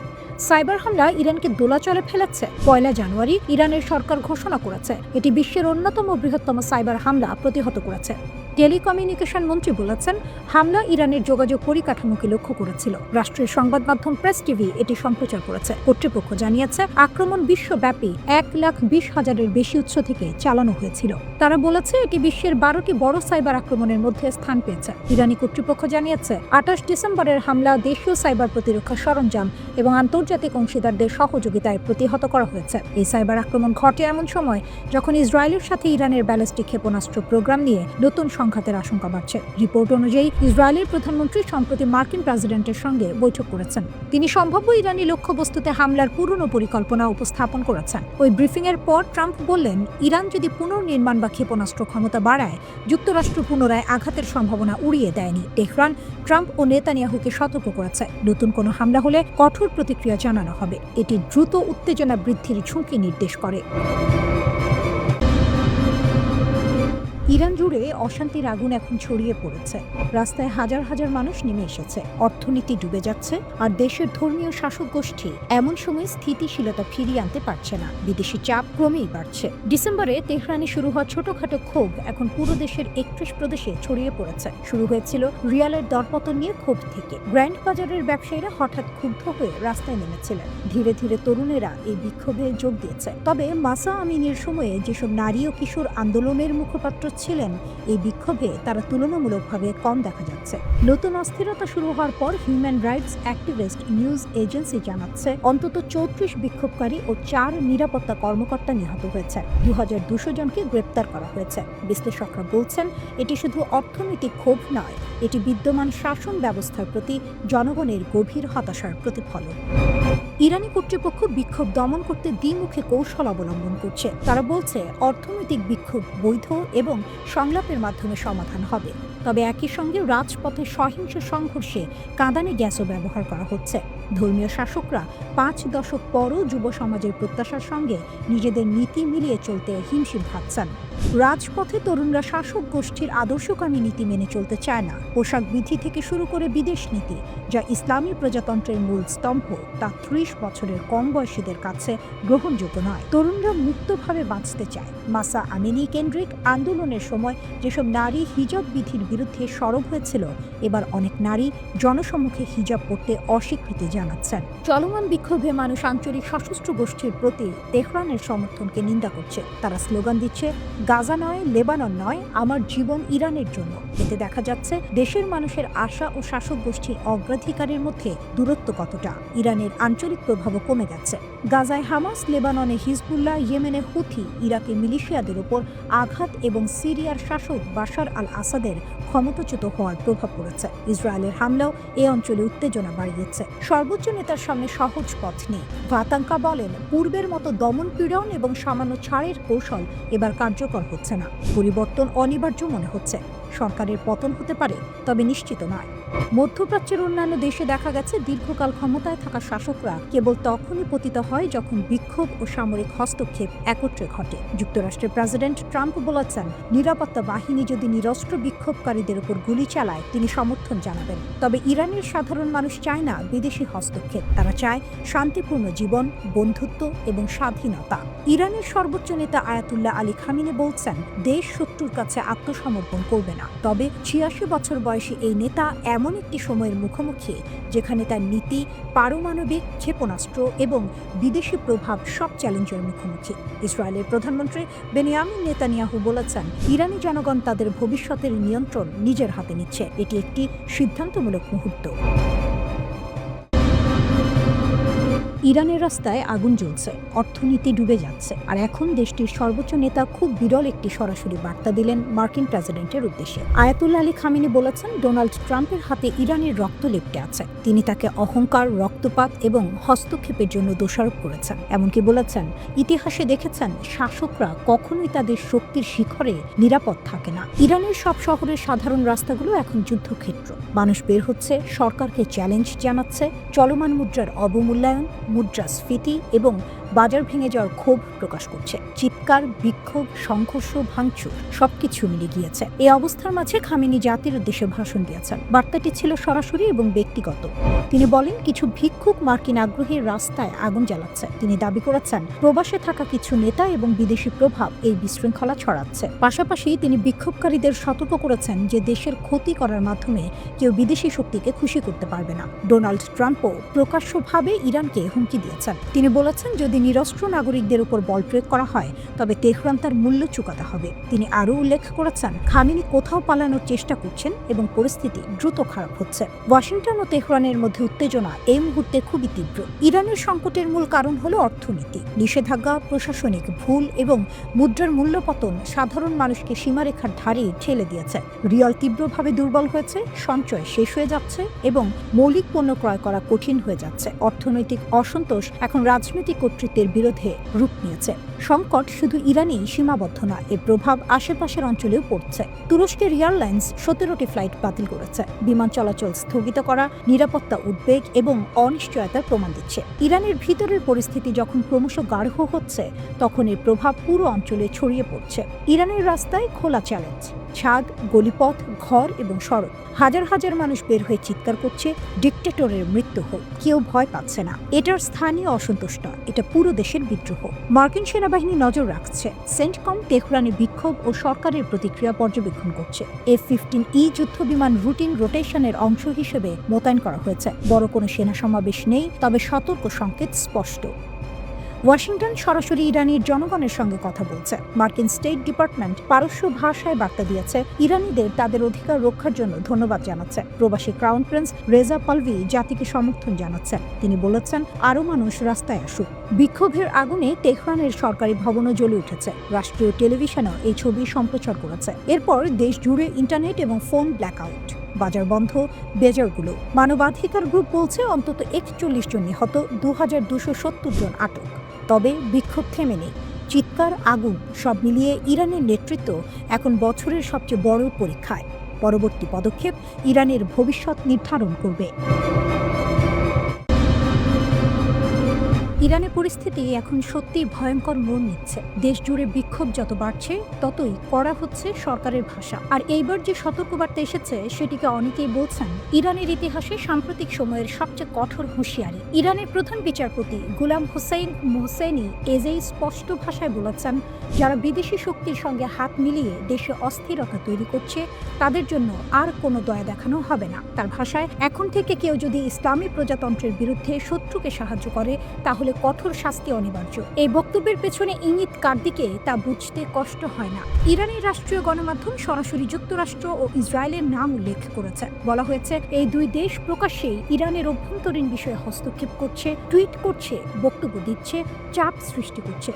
সাইবার হামলা ইরানকে দোলাচলে ফেলেছে। 1 জানুয়ারি ইরানের সরকার ঘোষণা করেছে এটি বিশ্বের অন্যতম বৃহত্তম সাইবার হামলা প্রতিহত করেছে। টেলিকমিউনিকেশন মন্ত্রী বলেছেন, হামলা ইরানের যোগাযোগ পরিকাঠামোকে লক্ষ্য করেছিল। রাষ্ট্রীয় সংবাদ মাধ্যম প্রেস টিভি এটি সম্প্রচার করেছে। কর্তৃপক্ষ জানিয়েছে আক্রমণ বিশ্বব্যাপী 1,20,000-এর বেশি উৎস থেকে চালানো হয়েছিল। তারা বলেছে এটি বিশ্বের 12টি বড় সাইবার আক্রমণের মধ্যে স্থান পেয়েছে। ইরানি কর্তৃপক্ষ জানিয়েছে 28 ডিসেম্বরের হামলা দেশীয় সাইবার প্রতিরক্ষা সরঞ্জাম এবং আন্তর্জাতিক অংশীদারদের সহযোগিতায় প্রতিহত করা হয়েছে। এই সাইবার আক্রমণ ঘটে এমন সময় যখন ইসরায়েলের সাথে ইরানের ব্যালিস্টিক ক্ষেপণাস্ত্র প্রোগ্রাম নিয়ে নতুন সংঘাতের আশঙ্কা বাড়ছে। রিপোর্ট অনুযায়ী ইসরায়েলের প্রধানমন্ত্রী সম্প্রতি মার্কিন প্রেসিডেন্টের সঙ্গে বৈঠক করেছেন। তিনি সম্ভাব্য ইরানি লক্ষ্যবস্তুতে হামলার পুরনো পরিকল্পনা উপস্থাপন করেছেন। ওই ব্রিফিংয়ের পর ট্রাম্প বললেন, ইরান যদি পুনর্নির্মাণ বা ক্ষেপণাস্ত্র ক্ষমতা বাড়ায় যুক্তরাষ্ট্র পুনরায় আঘাতের সম্ভাবনা উড়িয়ে দেয়নি। তেহরান ট্রাম্প ও নেতানিয়াহুকে সতর্ক করেছে, নতুন কোনো হামলা হলে কঠোর প্রতিক্রিয়া জানানো হবে। এটি দ্রুত উত্তেজনা বৃদ্ধির ঝুঁকি নির্দেশ করে। ইরান জুড়ে অশান্তির আগুন এখন ছড়িয়ে পড়েছে। রাস্তায় হাজার হাজার মানুষ নেমে এসেছে, অর্থনীতি ডুবে যাচ্ছে, আর দেশের ধর্মীয় শাসক গোষ্ঠী এমন সময় স্থিতিশীলতা ফিরিয়ে আনতে পারছে না। বিদেশি চাপ ক্রমেই বাড়ছে। ডিসেম্বরে তেহরানে শুরু হওয়া ছোটখাটো ক্ষোভ এখন পুরো দেশের 31 প্রদেশে ছড়িয়ে পড়েছে। শুরু হয়েছিল রিয়ালের দরপতন নিয়ে ক্ষোভ থেকে। গ্র্যান্ড বাজারের ব্যবসায়ীরা হঠাৎ ক্ষুব্ধ হয়ে রাস্তায় নেমেছিলেন। ধীরে ধীরে তরুণেরা এই বিক্ষোভে যোগ দিয়েছে। তবে মাসা আমিনের সময়ে যেসব নারী ও কিশোর আন্দোলনের মুখপাত্র ছিলেন, এই বিক্ষোভে তারা তুলনামূলকভাবে কম দেখা যাচ্ছে। নতুন অস্থিরতা শুরু হওয়ার পর human rights activist news agency জানাচ্ছে অন্তত 34 বিক্ষোভকারী ও 4 নিরাপত্তা কর্মকর্তা নিহত হয়েছে। 2200 জনকে গ্রেপ্তার করা হয়েছে। বিশ্লেষকরা বলছেন এটি শুধু অর্থনৈতিক ক্ষোভ নয়, এটি বিদ্যমান শাসন ব্যবস্থার প্রতি জনগণের গভীর হতাশার প্রতিফলন। ইরানি কর্তৃপক্ষ বিক্ষোভ দমন করতে দ্বিমুখী কৌশল অবলম্বন করছে। তারা বলছে অর্থনৈতিক বিক্ষোভ বৈধ এবং সংলাপের মাধ্যমে সমাধান হবে, তবে একই সঙ্গে রাজপথে সহিংস সংঘর্ষে কাঁদানে গ্যাসও ব্যবহার করা হচ্ছে। ধর্মীয় শাসকরা 5 দশক পরও যুব সমাজের প্রত্যাশার সঙ্গে নিজেদের নীতি মিলিয়ে চলতে হিমশিম খাচ্ছেন। রাজপথে তরুণরা শাসক গোষ্ঠীর আদর্শকামী নীতি মেনে চলতে চায় না। পোশাক বিধি থেকে শুরু করে বিদেশ নীতি, যা ইসলামী প্রজাতন্ত্রের মূল স্তম্ভ, তা 30 বছরের কম বয়সীদের কাছে গ্রহণযোগ্য নয়। তরুণরা মুক্তভাবে বাঁচতে চায়। মাসা আমিনি কেন্দ্রিক আন্দোলনের সময় যেসব নারী হিজাব বিধির বিরুদ্ধে সরব হয়েছিল, এবার অনেক নারী জনসম্মুখে হিজাব পরতে অস্বীকৃতি জানাচ্ছেন। চলমান বিক্ষোভে মানুষ আঞ্চলিক সশস্ত্র গোষ্ঠীর প্রতি তেহরানের সমর্থনকে নিন্দা করছে। তারা স্লোগান দিচ্ছে, গাজা নয়, লেবানন নয়, আমার জীবন ইরানের জন্য। এতে দেখা যাচ্ছে দেশের মানুষের আশা ও শাসক গোষ্ঠীর অগ্রাধিকারের মধ্যে দূরত্ব কতটা। ইরানের আঞ্চলিক প্রভাবও কমে গেছে। গাজায় হামাস, লেবাননে হিজবুল্লাহ, ইয়েমেনে হুথি, ইরাকে মিলিশিয়াদের উপর আঘাত এবং সিরিয়ার শাসক বাশার আল আসাদের ক্ষমতাচ্যুত হওয়ার প্রভাব পড়েছে। ইসরায়েলের হামলাও এ অঞ্চলে উত্তেজনা বাড়িয়েছে। সর্বোচ্চ নেতার সামনে সহজ পথ নেই। ভাতাঙ্কা বলেন, পূর্বের মতো দমন পীড়ন এবং সামান্য ছাড়ের কৌশল এবার কার্যকর হচ্ছে না। পরিবর্তন অনিবার্য মনে হচ্ছে। সরকারের পতন হতে পারে, তবে নিশ্চিত নয়। মধ্যপ্রাচ্যের অন্যান্য দেশে দেখা গেছে দীর্ঘকাল ক্ষমতায় থাকা শাসকরা কেবল তখনই পতিত হয় যখন বিক্ষোভ ও সামরিক হস্তক্ষেপ একত্রে ঘটে। যুক্তরাষ্ট্রের প্রেসিডেন্ট ট্রাম্প বলেছেন, নিরাপত্তা বাহিনী যদি নিরস্ত্র বিক্ষোভকারীদের উপর গুলি চালায় তিনি সমর্থন জানাবেন। তবে ইরানের সাধারণ মানুষ চায় না বিদেশি হস্তক্ষেপ। তারা চায় শান্তিপূর্ণ জীবন, বন্ধুত্ব এবং স্বাধীনতা। ইরানের সর্বোচ্চ নেতা আয়াতুল্লাহ আলী খামিনি বলছেন, দেশ শত্রুর কাছে আত্মসমর্পণ করবে না। তবে 86 বছর বয়সী এই নেতা এমন একটি সময়ের মুখোমুখি যেখানে তার নীতি, পারমাণবিক ক্ষেপণাস্ত্র এবং বিদেশি প্রভাব সব চ্যালেঞ্জের মুখোমুখি। ইসরায়েলের প্রধানমন্ত্রী বেনিয়ামিন নেতানিয়াহু বলেছেন, ইরানি জনগণ তাদের ভবিষ্যতের নিয়ন্ত্রণ নিজের হাতে নিচ্ছে। এটি একটি সিদ্ধান্তমূলক মুহূর্ত। ইরানের রাস্তায় আগুন জ্বলছে, অর্থনীতি ডুবে যাচ্ছে, আর এখন দেশটির সর্বোচ্চ নেতা খুব বিরল একটি সরাসরি বার্তা দিলেন মার্কিন প্রেসিডেন্টের উদ্দেশ্যে। আয়াতুল্লাহ আলী খামিনি বলেছেন, ডোনাল্ড ট্রাম্পের হাতে ইরানের রক্ত লেপ্টে আছে। তিনি তাকে অহংকার, রক্তপাত এবং হস্তক্ষেপের জন্য দোষারোপ করেছেন। এমনকি বলেছেন, ইতিহাসে দেখেছেন শাসকরা কখনোই তাদের শক্তির শিখরে নিরাপদ থাকে না। ইরানের সব শহরের সাধারণ রাস্তাগুলো এখন যুদ্ধক্ষেত্র। মানুষ বের হচ্ছে, সরকারকে চ্যালেঞ্জ জানাচ্ছে, চলমান মুদ্রার অবমূল্যায়ন, মুদ্রাস্ফীতি এবং বাজার ভেঙে যাওয়ার ক্ষোভ প্রকাশ করছে। চিৎকার, বিক্ষোভ, সংঘর্ষ, ভাঙচুর সবকিছু মিলে গিয়েছে। এই অবস্থার মাঝে খামেনি জাতির উদ্দেশ্যে ভাষণ দিয়েছেন। বার্তাটি ছিল সরাসরি এবং ব্যক্তিগত। তিনি বলেন, কিছু ভিক্ষুক মার্কিন আগ্রহীর রাস্তায় আগুন জ্বালাচ্ছে। তিনি দাবি করেছেন, প্রবাসে থাকা কিছু নেতা এবং বিদেশি প্রভাব এই বিশৃঙ্খলা ছড়াচ্ছে। পাশাপাশি তিনি বিক্ষোভকারীদের সতর্ক করেছেন যে দেশের ক্ষতি করার মাধ্যমে কেউ বিদেশি শক্তিকে খুশি করতে পারবে না। ডোনাল্ড ট্রাম্পও প্রকাশ্যভাবে ইরানকে হুমকি দিয়েছেন। তিনি বলেছেন, যদি নিরস্ত্র নাগরিকদের উপর বল প্রয়োগ করা হয় তবে তেহরান তার মূল্য চুকাতে হবে। তিনি আরও উল্লেখ করেছেন, খামেনি কোথাও পালানোর চেষ্টা করছেন এবং পরিস্থিতি দ্রুত খারাপ হচ্ছে। ওয়াশিংটন ও তেহরানের মধ্যে উত্তেজনা এই মুহূর্তে খুবই তীব্র। ইরানের সংকটের মূল কারণ হলো অর্থনীতি। নিষেধাজ্ঞা, প্রশাসনিক ভুল এবং মুদ্রার মূল্যপতন সাধারণ মানুষকে সীমারেখার ধারে ঠেলে দিয়েছে। রিয়াল তীব্রভাবে দুর্বল হয়েছে, সঞ্চয় শেষ হয়ে যাচ্ছে এবং মৌলিক পণ্য ক্রয় করা কঠিন হয়ে যাচ্ছে। অর্থনৈতিক অসন্তোষ এখন রাজনৈতিক কর্তৃত্ব নেতৃত্বের বিরুদ্ধে রূপ নিয়েছে। সংকট শুধু ইরানেই সীমাবদ্ধ নয়, এর প্রভাব আশেপাশের অঞ্চলেও পড়ছে। তুরস্কের এয়ারলাইন্স 17টি ফ্লাইট বাতিল করেছে। বিমান চলাচল স্থগিত করা নিরাপত্তা উদ্বেগ এবং অনিশ্চয়তার প্রমাণ দিচ্ছে। ইরানের ভিতরের পরিস্থিতি যখন ক্রমশ গাঢ় হচ্ছে, তখন এর প্রভাব পুরো অঞ্চলে ছড়িয়ে পড়ছে। ইরানের রাস্তায় খোলা চ্যালেঞ্জ, ছাদ, গলিপথ, ঘর এবং সড়ক। হাজার হাজার মানুষ বের হয়ে চিৎকার করছে, ডিক্টেটরের মৃত্যু হোক। কেউ ভয় পাচ্ছে না। এটার স্থানীয় অসন্তোষ নয়, এটা পুরো দেশের বিদ্রোহ। মার্কিন সেনাবাহিনী নজর রাখছে। সেন্টকম তেহরানে বিক্ষোভ ও সরকারের প্রতিক্রিয়া পর্যবেক্ষণ করছে। F-15E যুদ্ধ বিমান রুটিন রোটেশনের অংশ হিসেবে মোতায়েন করা হয়েছে। বড় কোনো সেনা সমাবেশ নেই, তবে সতর্ক সংকেত স্পষ্ট। ওয়াশিংটন সরাসরি ইরানের জনগণের সঙ্গে কথা বলছে। মার্কিন স্টেট ডিপার্টমেন্ট পারস্য ভাষায় বার্তা দিয়েছে, ইরানিদের তাদের অধিকার রক্ষার জন্য ধন্যবাদ জানাচ্ছে। প্রবাসী ক্রাউন প্রিন্স রেজা পালভি জাতিকে সমর্থন জানাচ্ছেন। তিনি বলেছেন, আরও মানুষ রাস্তায় আসুক। বিক্ষোভের আগুনে তেহরানের সরকারি ভবনও জ্বলে উঠেছে। রাষ্ট্রীয় টেলিভিশনও এই ছবি সম্প্রচার করেছে। এরপর দেশ জুড়ে ইন্টারনেট এবং ফোন ব্ল্যাকআউট, বাজার বন্ধ, বেজারগুলো। মানবাধিকার গ্রুপ বলছে অন্তত 41 জন নিহত, 2270 জন আটক। তবে বিক্ষোভ থেমে নেই। চিৎকার, আগুন, সব মিলিয়ে ইরানের নেতৃত্ব এখন বছরের সবচেয়ে বড় পরীক্ষায়। পরবর্তী পদক্ষেপ ইরানের ভবিষ্যৎ নির্ধারণ করবে। ইরানের পরিস্থিতি এখন সত্যিই ভয়ঙ্কর মোড় নিচ্ছে। দেশ জুড়ে বিক্ষোভ যত বাড়ছে, ততই কড়া হচ্ছে সরকারের ভাষা। আর এইবার যে সতর্কবার্তা এসেছে, সেটিকে অনেকেই বলছেন ইরানের ইতিহাসে সাম্প্রতিক সময়ের সবচেয়ে কঠোর হুঁশিয়ারি। ইরানের প্রধান বিচারপতি গুলাম হোসেইন মোহসেনি এজেই স্পষ্ট ভাষায় বলেছেন, যারা বিদেশি শক্তির সঙ্গে হাত মিলিয়ে দেশে অস্থিরতা তৈরি করছে, তাদের জন্য আর কোনো দয়া দেখানো হবে না। তার ভাষায়, এখন থেকে কেউ যদি ইসলামী প্রজাতন্ত্রের বিরুদ্ধে শত্রুকে সাহায্য করে, তাহলে কঠোর শাস্তি অনিবার্য। এই বক্তব্যের পেছনে ইঙ্গিত কার দিকে তা বুঝতে কষ্ট হয় না। ইরানের রাষ্ট্রীয় গণমাধ্যম সরাসরি যুক্তরাষ্ট্র ও ইসরায়েলের নাম উল্লেখ করেছে। বলা হয়েছে, এই দুই দেশ প্রকাশ্যেই ইরানের অভ্যন্তরীণ বিষয়ে হস্তক্ষেপ করছে, টুইট করছে, বক্তব্য দিচ্ছে, চাপ সৃষ্টি করছে।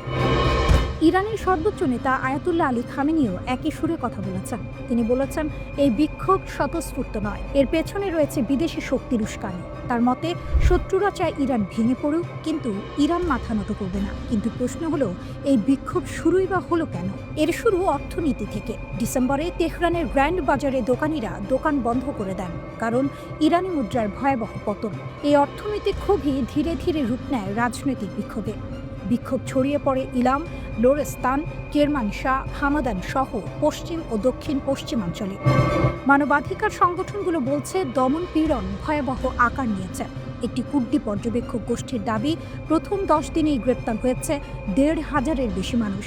ইরানের সর্বোচ্চ নেতা আয়াতুল্লাহ আলী খামেনিও একই সুরে কথা বলেছেন। তিনি বলেছেন, এই বিক্ষোভ স্বতঃস্ফূর্ত নয়, এর পেছনে রয়েছে বিদেশি শক্তির উস্কানি। তার মতে, শত্রুরা চায় ইরান ভেঙে পড়ুক, কিন্তু ইরান মাথা নত করবে না। কিন্তু প্রশ্ন হলো, এই বিক্ষোভ শুরুই বা হলো কেন? এর শুরু অর্থনীতি থেকে। ডিসেম্বরে তেহরানের গ্র্যান্ড বাজারে দোকানিরা দোকান বন্ধ করে দেন, কারণ ইরানি মুদ্রার ভয়াবহ পতন। এই অর্থনৈতিক ক্ষোভই ধীরে ধীরে রূপ নেয় রাজনৈতিক বিক্ষোভে। বিক্ষোভ ছড়িয়ে পড়ে ইলাম, লোরেস্তান, কেরমানশাহ, হামাদান সহ পশ্চিম ও দক্ষিণ পশ্চিমাঞ্চলে। মানবাধিকার সংগঠনগুলো বলছে, দমন পীড়ন ভয়াবহ আকার নিয়েছে। একটি কুর্দি পর্যবেক্ষক গোষ্ঠীর দাবি, প্রথম 10 দিনেই গ্রেপ্তার হয়েছে 1,500-এর বেশি মানুষ।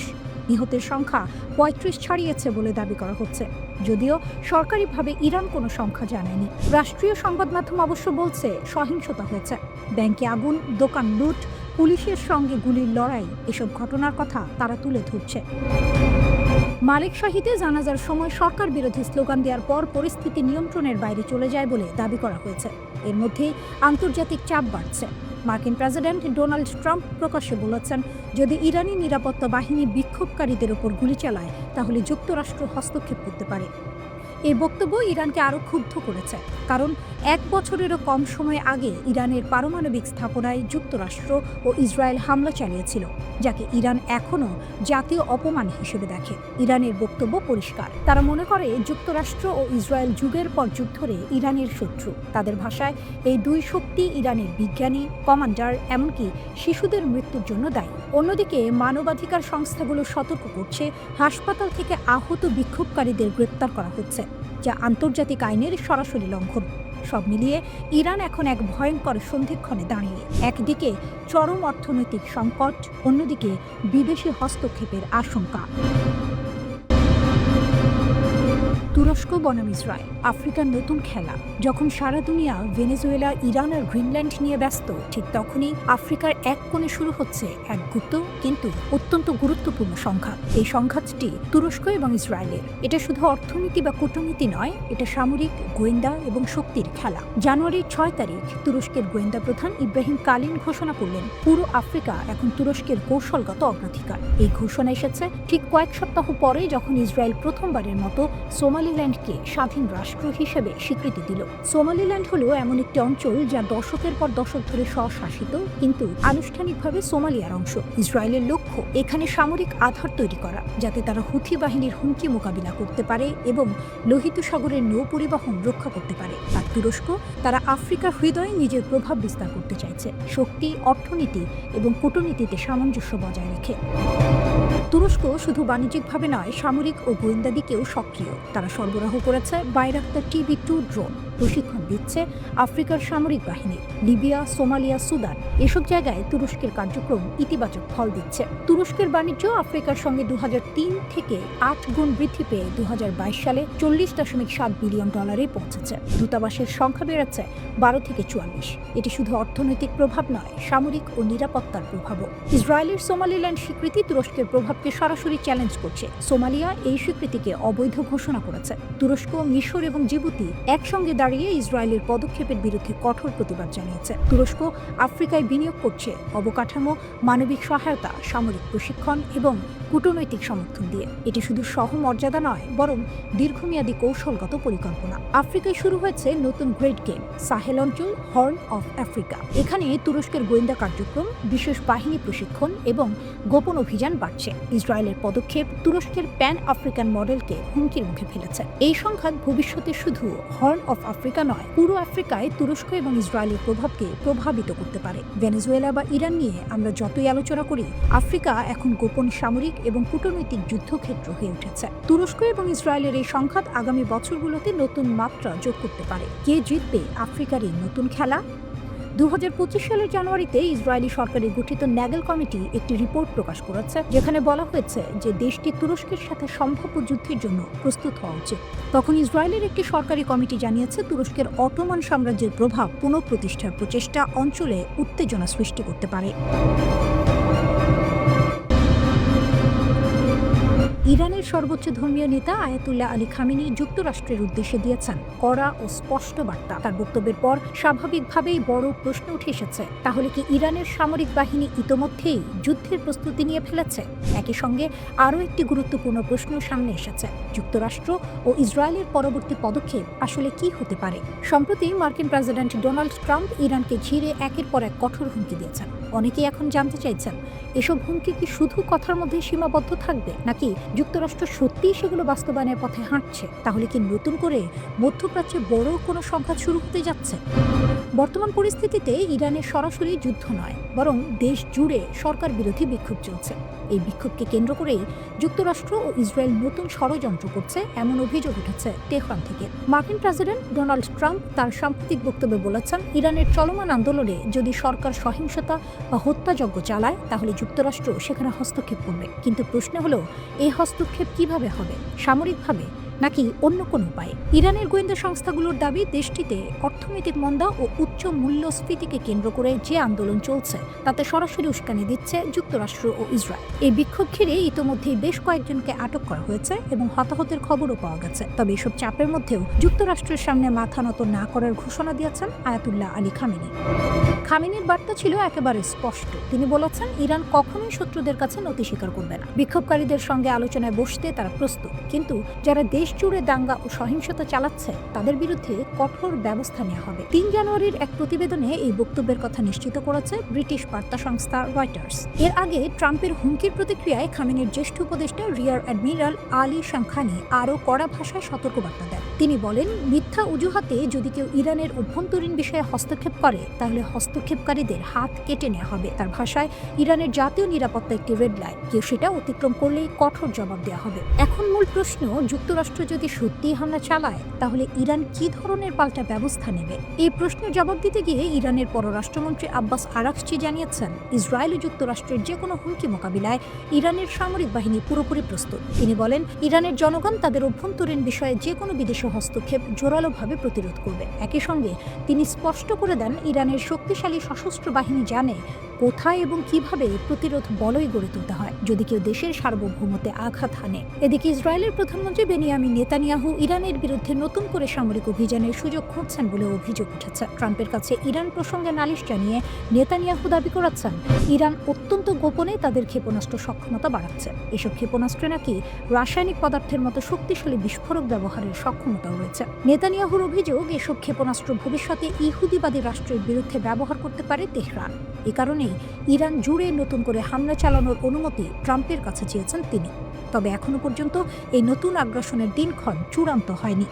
নিহতের সংখ্যা 35 ছাড়িয়েছে বলে দাবি করা হচ্ছে, যদিও সরকারিভাবে ইরান কোনো সংখ্যা জানায়নি। রাষ্ট্রীয় সংবাদ মাধ্যম অবশ্য বলছে, সহিংসতা হয়েছে। ব্যাংকে আগুন, দোকান লুট, পুলিশের সঙ্গে গুলির লড়াই, এসব ঘটনার কথা তারা তুলে ধরছে। মালিক শাহীতে জানাজার সময় সরকার বিরোধী স্লোগান দেওয়ার পর পরিস্থিতি নিয়ন্ত্রণের বাইরে চলে যায় বলে দাবি করা হয়েছে। এর মধ্যেই আন্তর্জাতিক চাপ বাড়ছে। মার্কিন প্রেসিডেন্ট ডোনাল্ড ট্রাম্প প্রকাশ্যে বলেছেন, যদি ইরানি নিরাপত্তা বাহিনী বিক্ষোভকারীদের ওপর গুলি চালায়, তাহলে যুক্তরাষ্ট্র হস্তক্ষেপ করতে পারে। এই বক্তব্য ইরানকে আরও ক্ষুব্ধ করেছে, কারণ 1 বছরেরও কম সময় আগে ইরানের পারমাণবিক স্থাপনায় যুক্তরাষ্ট্র ও ইসরায়েল হামলা চালিয়েছিল, যাকে ইরান এখনও জাতীয় অপমান হিসেবে দেখে। ইরানের বক্তব্য পরিষ্কার, তারা মনে করে যুক্তরাষ্ট্র ও ইসরায়েল যুগের পর যুগ ধরে ইরানের শত্রু। তাদের ভাষায়, এই দুই শক্তি ইরানের বিজ্ঞানী, কমান্ডার, এমনকি শিশুদের মৃত্যুর জন্য দায়ী। অন্যদিকে মানবাধিকার সংস্থাগুলো সতর্ক করছে, হাসপাতাল থেকে আহত বিক্ষোভকারীদের গ্রেপ্তার করা হচ্ছে, যা আন্তর্জাতিক আইনের সরাসরি লঙ্ঘন। সব মিলিয়ে ইরান এখন এক ভয়ঙ্কর সন্ধিক্ষণে দাঁড়িয়ে। একদিকে চরম অর্থনৈতিক সংকট, অন্যদিকে বিদেশি হস্তক্ষেপের আশঙ্কা। তুরস্ক বনাম ইসরায়েল, আফ্রিকার নতুন খেলা। যখন সারা দুনিয়া ভেনেজুয়েলা, ইরান আর গ্রিনল্যান্ড নিয়ে ব্যস্ত, ঠিক তখনই আফ্রিকার এক কোণে শুরু হচ্ছে এক গুপ্ত কিন্তু অত্যন্ত গুরুত্বপূর্ণ সংঘাত। এই সংঘাতটি তুরস্ক এবং ইসরায়েলের। এটা শুধু অর্থনীতি বা কূটনীতি নয়, এটা সামরিক, গোয়েন্দা এবং শক্তির খেলা। জানুয়ারির 6 তারিখ তুরস্কের গোয়েন্দা প্রধান ইব্রাহিম কালিন ঘোষণা করলেন, পুরো আফ্রিকা এখন তুরস্কের কৌশলগত অগ্রাধিকার। এই ঘোষণা এসেছে ঠিক কয়েক সপ্তাহ পরে, যখন ইসরায়েল প্রথমবারের মতো সোমালিল্যান্ডকে সোমালিয়াকে স্বাধীন রাষ্ট্র হিসেবে স্বীকৃতি দিল। সোমালিল্যান্ড হলো এমন একটি অঞ্চল যা দশকের পর দশক ধরে স্বশাসিত, কিন্তু আনুষ্ঠানিকভাবে সোমালিয়ার অংশ। ইসরায়েলের লক্ষ্য এখানে সামরিক আধার তৈরি করা, যাতে তারা হুথি বাহিনীর হুমকি মোকাবিলা করতে পারে এবং লোহিত সাগরের নৌ পরিবহন রক্ষা করতে পারে। আর তুরস্ক, তারা আফ্রিকার হৃদয়ে নিজের প্রভাব বিস্তার করতে চাইছে, শক্তি, অর্থনীতি এবং কূটনীতিতে সামঞ্জস্য বজায় রেখে। তুরস্ক শুধু বাণিজ্যিকভাবে নয়, সামরিক ও গোয়েন্দা দিকেও সক্রিয়। তারা সরবরাহ করেছে বাইরাক্তার TB2 ড্রোন, প্রশিক্ষণ দিচ্ছে আফ্রিকার সামরিক বাহিনী। লিবিয়া, সোমালিয়া, সুদান এসব জায়গায় তুরস্কের কার্যক্রম ইতিবাচক ফল দিচ্ছে। তুরস্কের বাণিজ্য আফ্রিকার সঙ্গে 2003 থেকে 8 গুণ বৃদ্ধি পেয়ে 2022 সালে $40.7 বিলিয়ন পৌঁছেছে। দূতাবাসের সংখ্যা বেড়েছে 12 থেকে 44। এটি শুধু অর্থনৈতিক প্রভাব নয়, সামরিক ও নিরাপত্তার প্রভাবও। ইসরায়েলের সোমালিল্যান্ড স্বীকৃতি তুরস্কের প্রভাবকে সরাসরি চ্যালেঞ্জ করছে। সোমালিয়া এই স্বীকৃতিকে অবৈধ ঘোষণা করেছে। তুরস্ক, মিশর এবং জিবুতি একসঙ্গে দাঁড়িয়ে ইসরায়েলের পদক্ষেপের বিরুদ্ধে কঠোর প্রতিবাদ জানিয়েছে। তুরস্ক আফ্রিকায় বিনিয়োগ করছে অবকাঠামো, মানবিক সহায়তা, সামরিক প্রশিক্ষণ এবং কূটনৈতিক সমর্থন দিয়ে। এটি শুধু সহমর্যাদা নয়, বরং দীর্ঘমেয়াদী কৌশলগত পরিকল্পনা। আফ্রিকায় শুরু হয়েছে নতুন গ্রেট গেম, সাহেল অঞ্চল, হর্ন অফ আফ্রিকা। এখানে তুরস্কের গোয়েন্দা কার্যক্রম, বিশেষ বাহিনী প্রশিক্ষণ এবং গোপন অভিযান বাড়ছে। ইসরায়েলের পদক্ষেপ তুরস্কের প্যান আফ্রিকান মডেলকে হুমকির মুখে ফেলেছে। এই সংঘাত ভবিষ্যতে শুধু হর্ন অফ আফ্রিকা নয়, পুরো আফ্রিকায় তুরস্ক এবং ইসরায়েলের প্রভাবকে প্রভাবিত করতে পারে। ভেনেজুয়েলা বা ইরান নিয়ে আমরা যতই আলোচনা করি, আফ্রিকা এখন গোপন সামরিক এবং কূটনৈতিক যুদ্ধক্ষেত্র হয়ে উঠেছে। তুরস্ক এবং ইসরায়েলের এই সংঘাত আগামী বছরগুলোতে নতুন মাত্রা যোগ করতে পারে। কে জিতবে আফ্রিকার এই নতুন খেলা? 2025 সালের জানুয়ারিতে ইসরায়েলি সরকারের গঠিত ন্যাগেল কমিটি একটি রিপোর্ট প্রকাশ করেছে, যেখানে বলা হয়েছে যে দেশটি তুরস্কের সাথে সম্ভাব্য যুদ্ধের জন্য প্রস্তুত হওয়া উচিত। তখন ইসরায়েলের একটি সরকারি কমিটি জানিয়েছে, তুরস্কের অটোমান সাম্রাজ্যের প্রভাব পুনঃপ্রতিষ্ঠার প্রচেষ্টা অঞ্চলে উত্তেজনা সৃষ্টি করতে পারে। ইরানের সর্বোচ্চ ধর্মীয় নেতা আয়াতুল্লাহ আলী খামেনি যুক্তরাষ্ট্রের উদ্দেশ্যে দিয়েছেন কড়া ও স্পষ্ট বার্তা। তার বক্তব্যের পর স্বাভাবিকভাবেই বড় প্রশ্ন উঠে এসেছে, তাহলে কি ইরানের সামরিক বাহিনী ইতোমধ্যেই যুদ্ধের প্রস্তুতি নিয়ে ফেলেছে? একই সঙ্গে আরও একটি গুরুত্বপূর্ণ প্রশ্ন সামনে এসেছে, যুক্তরাষ্ট্র ও ইসরায়েলের পরবর্তী পদক্ষেপ আসলে কি হতে পারে? সম্প্রতি মার্কিন প্রেসিডেন্ট ডোনাল্ড ট্রাম্প ইরানকে ঘিরে একের পর এক কঠোর হুমকি দিয়েছেন। অনেকেই এখন জানতে চাইছেন, এসব হুমকি কি শুধু কথার মধ্যে সীমাবদ্ধ থাকবে, নাকি যুক্তরাষ্ট্র সত্যিই সেগুলো বাস্তবায়নের পথে হাঁটছে? তাহলে কি নতুন করে মধ্যপ্রাচ্যে বড় কোনো সংঘাত শুরু হতে যাচ্ছে? বর্তমান পরিস্থিতিতে ইরানের সরাসরি যুদ্ধ নয়, বরং দেশ জুড়ে সরকার বিরোধী বিক্ষোভ চলছে। এই বিক্ষোভকে কেন্দ্র করেই যুক্তরাষ্ট্র ও ইসরায়েল নতুন ষড়যন্ত্র করছে, এমন অভিযোগ উঠেছে তেহরান থেকে। মার্কিন প্রেসিডেন্ট ডোনাল্ড ট্রাম্প তার সাম্প্রতিক বক্তব্যে বলেছেন, ইরানের চলমান আন্দোলনে যদি সরকার সহিংসতা বা হত্যাযজ্ঞ চালায়, তাহলে যুক্তরাষ্ট্র সেখানে হস্তক্ষেপ করবে। কিন্তু প্রশ্ন হলো, এই হস্তক্ষেপ কিভাবে হবে? সামরিকভাবে নাকি অন্য কোনো উপায়ে? ইরানের গোয়েন্দা সংস্থাগুলোর দাবি, দেশটিতে অর্থনৈতিক মন্দা ও উচ্চ মূল্যস্ফীতিকে কেন্দ্র করে যে আন্দোলন চলছে, তাতে সরাসরি উস্কানি দিচ্ছে যুক্তরাষ্ট্র ও ইসরায়েল। এই বিক্ষোভ ঘিরে ইতোমধ্যেই বেশ কয়েকজনকে আটক করা হয়েছে এবং হতাহতের খবরও পাওয়া গেছে। তবে এসব চাপের মধ্যেও যুক্তরাষ্ট্রের সামনে মাথা নত না করার ঘোষণা দিয়েছেন আয়াতুল্লাহ আলী খামেনি। খামেনির বার্তা ছিল একেবারে স্পষ্ট। তিনি বলেছেন, ইরান কখনোই শত্রুদের কাছে নতি স্বীকার করবে না। বিক্ষোভকারীদের সঙ্গে আলোচনায় বসতে তারা প্রস্তুত, কিন্তু যারা দেশ জুড়ে দাঙ্গা ও সহিংসতা চালাচ্ছে, তাদের বিরুদ্ধে কঠোর ব্যবস্থা নেওয়া হবে। 3 জানুয়ারির এক প্রতিবেদনে এই বক্তব্যের কথা নিশ্চিত করেছে ব্রিটিশ বার্তা সংস্থা রয়টার্স। এর আগে ট্রাম্পের হুমকির প্রতিক্রিয়ায় খামেনির জ্যেষ্ঠ উপদেষ্টা রিয়ার অ্যাডমিরাল আলী শামখানি আরও কড়া ভাষায় সতর্কবার্তা দেন। তিনি বলেন, মিথ্যা অজুহাতে যদি কেউ ইরানের অভ্যন্তরীণ বিষয়ে হস্তক্ষেপ করে, তাহলে হস্তক্ষেপকারীদের হাত কেটে নেওয়া হবে। তার ভাষায়, ইরানের জাতীয় নিরাপত্তা একটি রেড লাইন, কেউ সেটা অতিক্রম করলেই কঠোর জবাব দেওয়া হবে। এখন মূল প্রশ্ন, যুক্তরাষ্ট্র যদি সত্যিই হামলা চালায়, তাহলে ইরান কি ধরনের পাল্টা ব্যবস্থা নেবে? এই প্রশ্নের জবাব দিতে গিয়ে ইরানের পররাষ্ট্রমন্ত্রী আব্বাস আরাকচি জানিয়েছেন, ইসরায়েল ও যুক্তরাষ্ট্রের যে কোনো হুমকি মোকাবিলায় ইরানের সামরিক বাহিনী পুরোপুরি প্রস্তুত। তিনি বলেন, ইরানের জনগণ তাদের অভ্যন্তরীণ বিষয়ে যে কোনো বিদেশি হস্তক্ষেপ জোরালোভাবে প্রতিরোধ করবে। একই সঙ্গে তিনি স্পষ্ট করে দেন, ইরানের শক্তিশালী সশস্ত্র বাহিনী জানে কোথায় এবং কিভাবে প্রতিরোধ বলয় গড়ে তুলতে হয় যদি কেউ দেশের সার্বভৌমত্বে আঘাত হানে। এদিকে ইসরায়েলের প্রধানমন্ত্রী বেনিয়ামিন নেতানিয়াহু ইরানের বিরুদ্ধে নতুন করে সামরিক অভিযানের সুযোগ খুঁজছেন বলে অভিযোগ উঠেছে। ট্রাম্পের কাছে ইরান প্রসঙ্গে নালিশ জানিয়ে নেতানিয়াহু দাবি করেছেন, ইরান অত্যন্ত গোপনে তাদের ক্ষেপণাস্ত্র সক্ষমতা বাড়াচ্ছে। এসব ক্ষেপণাস্ত্রে নাকি রাসায়নিক পদার্থের মতো শক্তিশালী বিস্ফোরক ব্যবহারের সক্ষমতাও রয়েছে। নেতানিয়াহুর অভিযোগ, এসব ক্ষেপণাস্ত্র ভবিষ্যতে ইহুদিবাদী রাষ্ট্রের বিরুদ্ধে ব্যবহার করতে পারে তেহরান। এ কারণেই ইরান জুড়ে নতুন করে হামলা চালানোর অনুমতি ট্রাম্পের কাছে চেয়েছেন তিনি। তবে এখনো পর্যন্ত এই নতুন আগ্রাসনের দিনক্ষণ চূড়ান্ত হয়নি।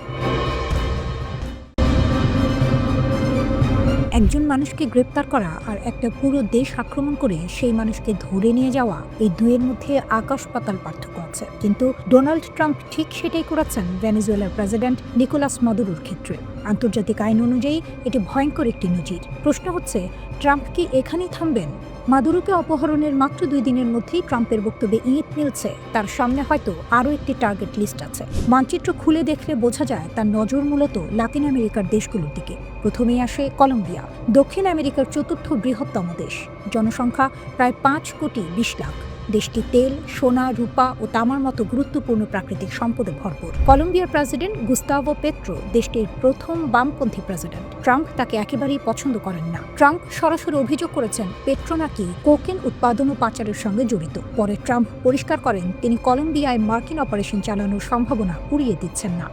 একজন মানুষকে গ্রেপ্তার করা আর একটা পুরো দেশ আক্রমণ করে সেই মানুষকে ধরে নিয়ে যাওয়া, এই দুইয়ের মধ্যে আকাশ পাতাল পার্থক্য আছে। কিন্তু ডোনাল্ড ট্রাম্প ঠিক সেটাই করেছেন ভেনেজুয়েলার প্রেসিডেন্ট নিকোলাস মাদুরোর ক্ষেত্রে। আন্তর্জাতিক আইন অনুযায়ী এটি ভয়ঙ্কর একটি নজির। প্রশ্ন হচ্ছে, ট্রাম্প কি এখানেই থামবেন? মাদুরোকে অপহরণের মাত্র 2 দিনের মধ্যেই ট্রাম্পের বক্তব্যে ইঙ্গিত মিলছে তার সামনে হয়তো আরও একটি টার্গেট লিস্ট আছে। মানচিত্র খুলে দেখলে বোঝা যায় তার নজর মূলত লাতিন আমেরিকার দেশগুলোর দিকে। প্রথমেই আসে কলম্বিয়া, দক্ষিণ আমেরিকার 4র্থ বৃহত্তম দেশ, জনসংখ্যা প্রায় 5,20 লাখ। দেশটি তেল, সোনা, রূপা ও তামার মতো গুরুত্বপূর্ণ প্রাকৃতিক সম্পদে ভরপুর। কলম্বিয়ার প্রেসিডেন্ট গুস্তাভো পেট্রো দেশটির প্রথম বামপন্থী প্রেসিডেন্ট। ট্রাম্প তাকে একেবারেই পছন্দ করেন না। ট্রাম্প সরাসরি অভিযোগ করেছেন পেট্রো নাকি কোকেন উৎপাদন ও পাচারের সঙ্গে জড়িত। পরে ট্রাম্প পরিষ্কার করেন তিনি কলম্বিয়ায় মার্কিন অপারেশন চালানোর সম্ভাবনা উড়িয়ে দিচ্ছেন না।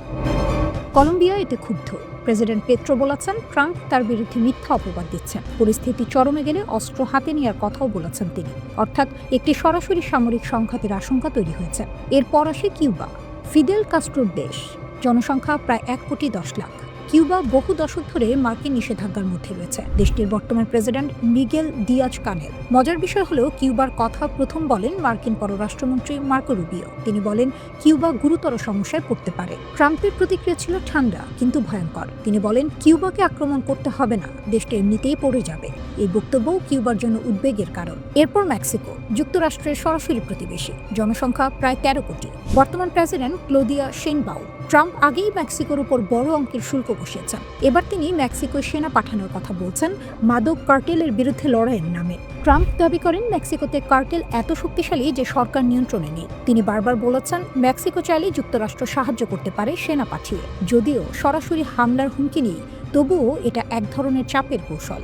কলম্বিয়া এতে ক্ষুব্ধ। প্রেসিডেন্ট পেট্রো বলেছেন ট্রাম্প তার বিরুদ্ধে মিথ্যা অপবাদ দিচ্ছেন। পরিস্থিতি চরমে গেলে অস্ত্র হাতে নেওয়ার কথাও বলেছেন তিনি। অর্থাৎ একটি সরাসরি সামরিক সংঘাতের আশঙ্কা তৈরি হয়েছে। এরপর আসে কিউবা, ফিদেল কাস্ট্রোর দেশ, জনসংখ্যা প্রায় 1,10 লাখ। কিউবা বহু দশক ধরে মার্কিন নিষেধাজ্ঞার মধ্যে রয়েছে। দেশটির বর্তমান প্রেসিডেন্ট মিগেল দিয়াজ কানেল। মজার বিষয় হলো, কিউবার কথা প্রথম বলেন মার্কিন পররাষ্ট্রমন্ত্রী মার্কো রুবিও। তিনি বলেন কিউবা গুরুতর সমস্যায় পড়তে পারে। ট্রাম্পের প্রতিক্রিয়া ছিল ঠান্ডা কিন্তু ভয়ঙ্কর। তিনি বলেন কিউবাকে আক্রমণ করতে হবে না, দেশটা এমনিতেই পড়ে যাবে। এই বক্তব্যও কিউবার জন্য উদ্বেগের কারণ। এরপর মেক্সিকো, যুক্তরাষ্ট্রের সরাসরি প্রতিবেশী, জনসংখ্যা প্রায় 13 কোটি। বর্তমান প্রেসিডেন্ট ক্লোদিয়া শেইনবাউম। ট্রাম্প আগেই মেক্সিকোর উপর বড় অঙ্কের শুল্ক বসিয়েছেন। এবার তিনি মেক্সিকোয় সেনা পাঠানোর কথা বলছেন মাদক কার্টেলের বিরুদ্ধে লড়াইয়ের নামে। ট্রাম্প দাবি করেন মেক্সিকোতে কার্টেল এত শক্তিশালী যে সরকার নিয়ন্ত্রণে নেই। তিনি বারবার বলেছেন মেক্সিকো চাইলে যুক্তরাষ্ট্র সাহায্য করতে পারে সেনা পাঠিয়ে। যদিও সরাসরি হামলার হুমকি নেই, তবুও এটা এক ধরনের চাপের কৌশল।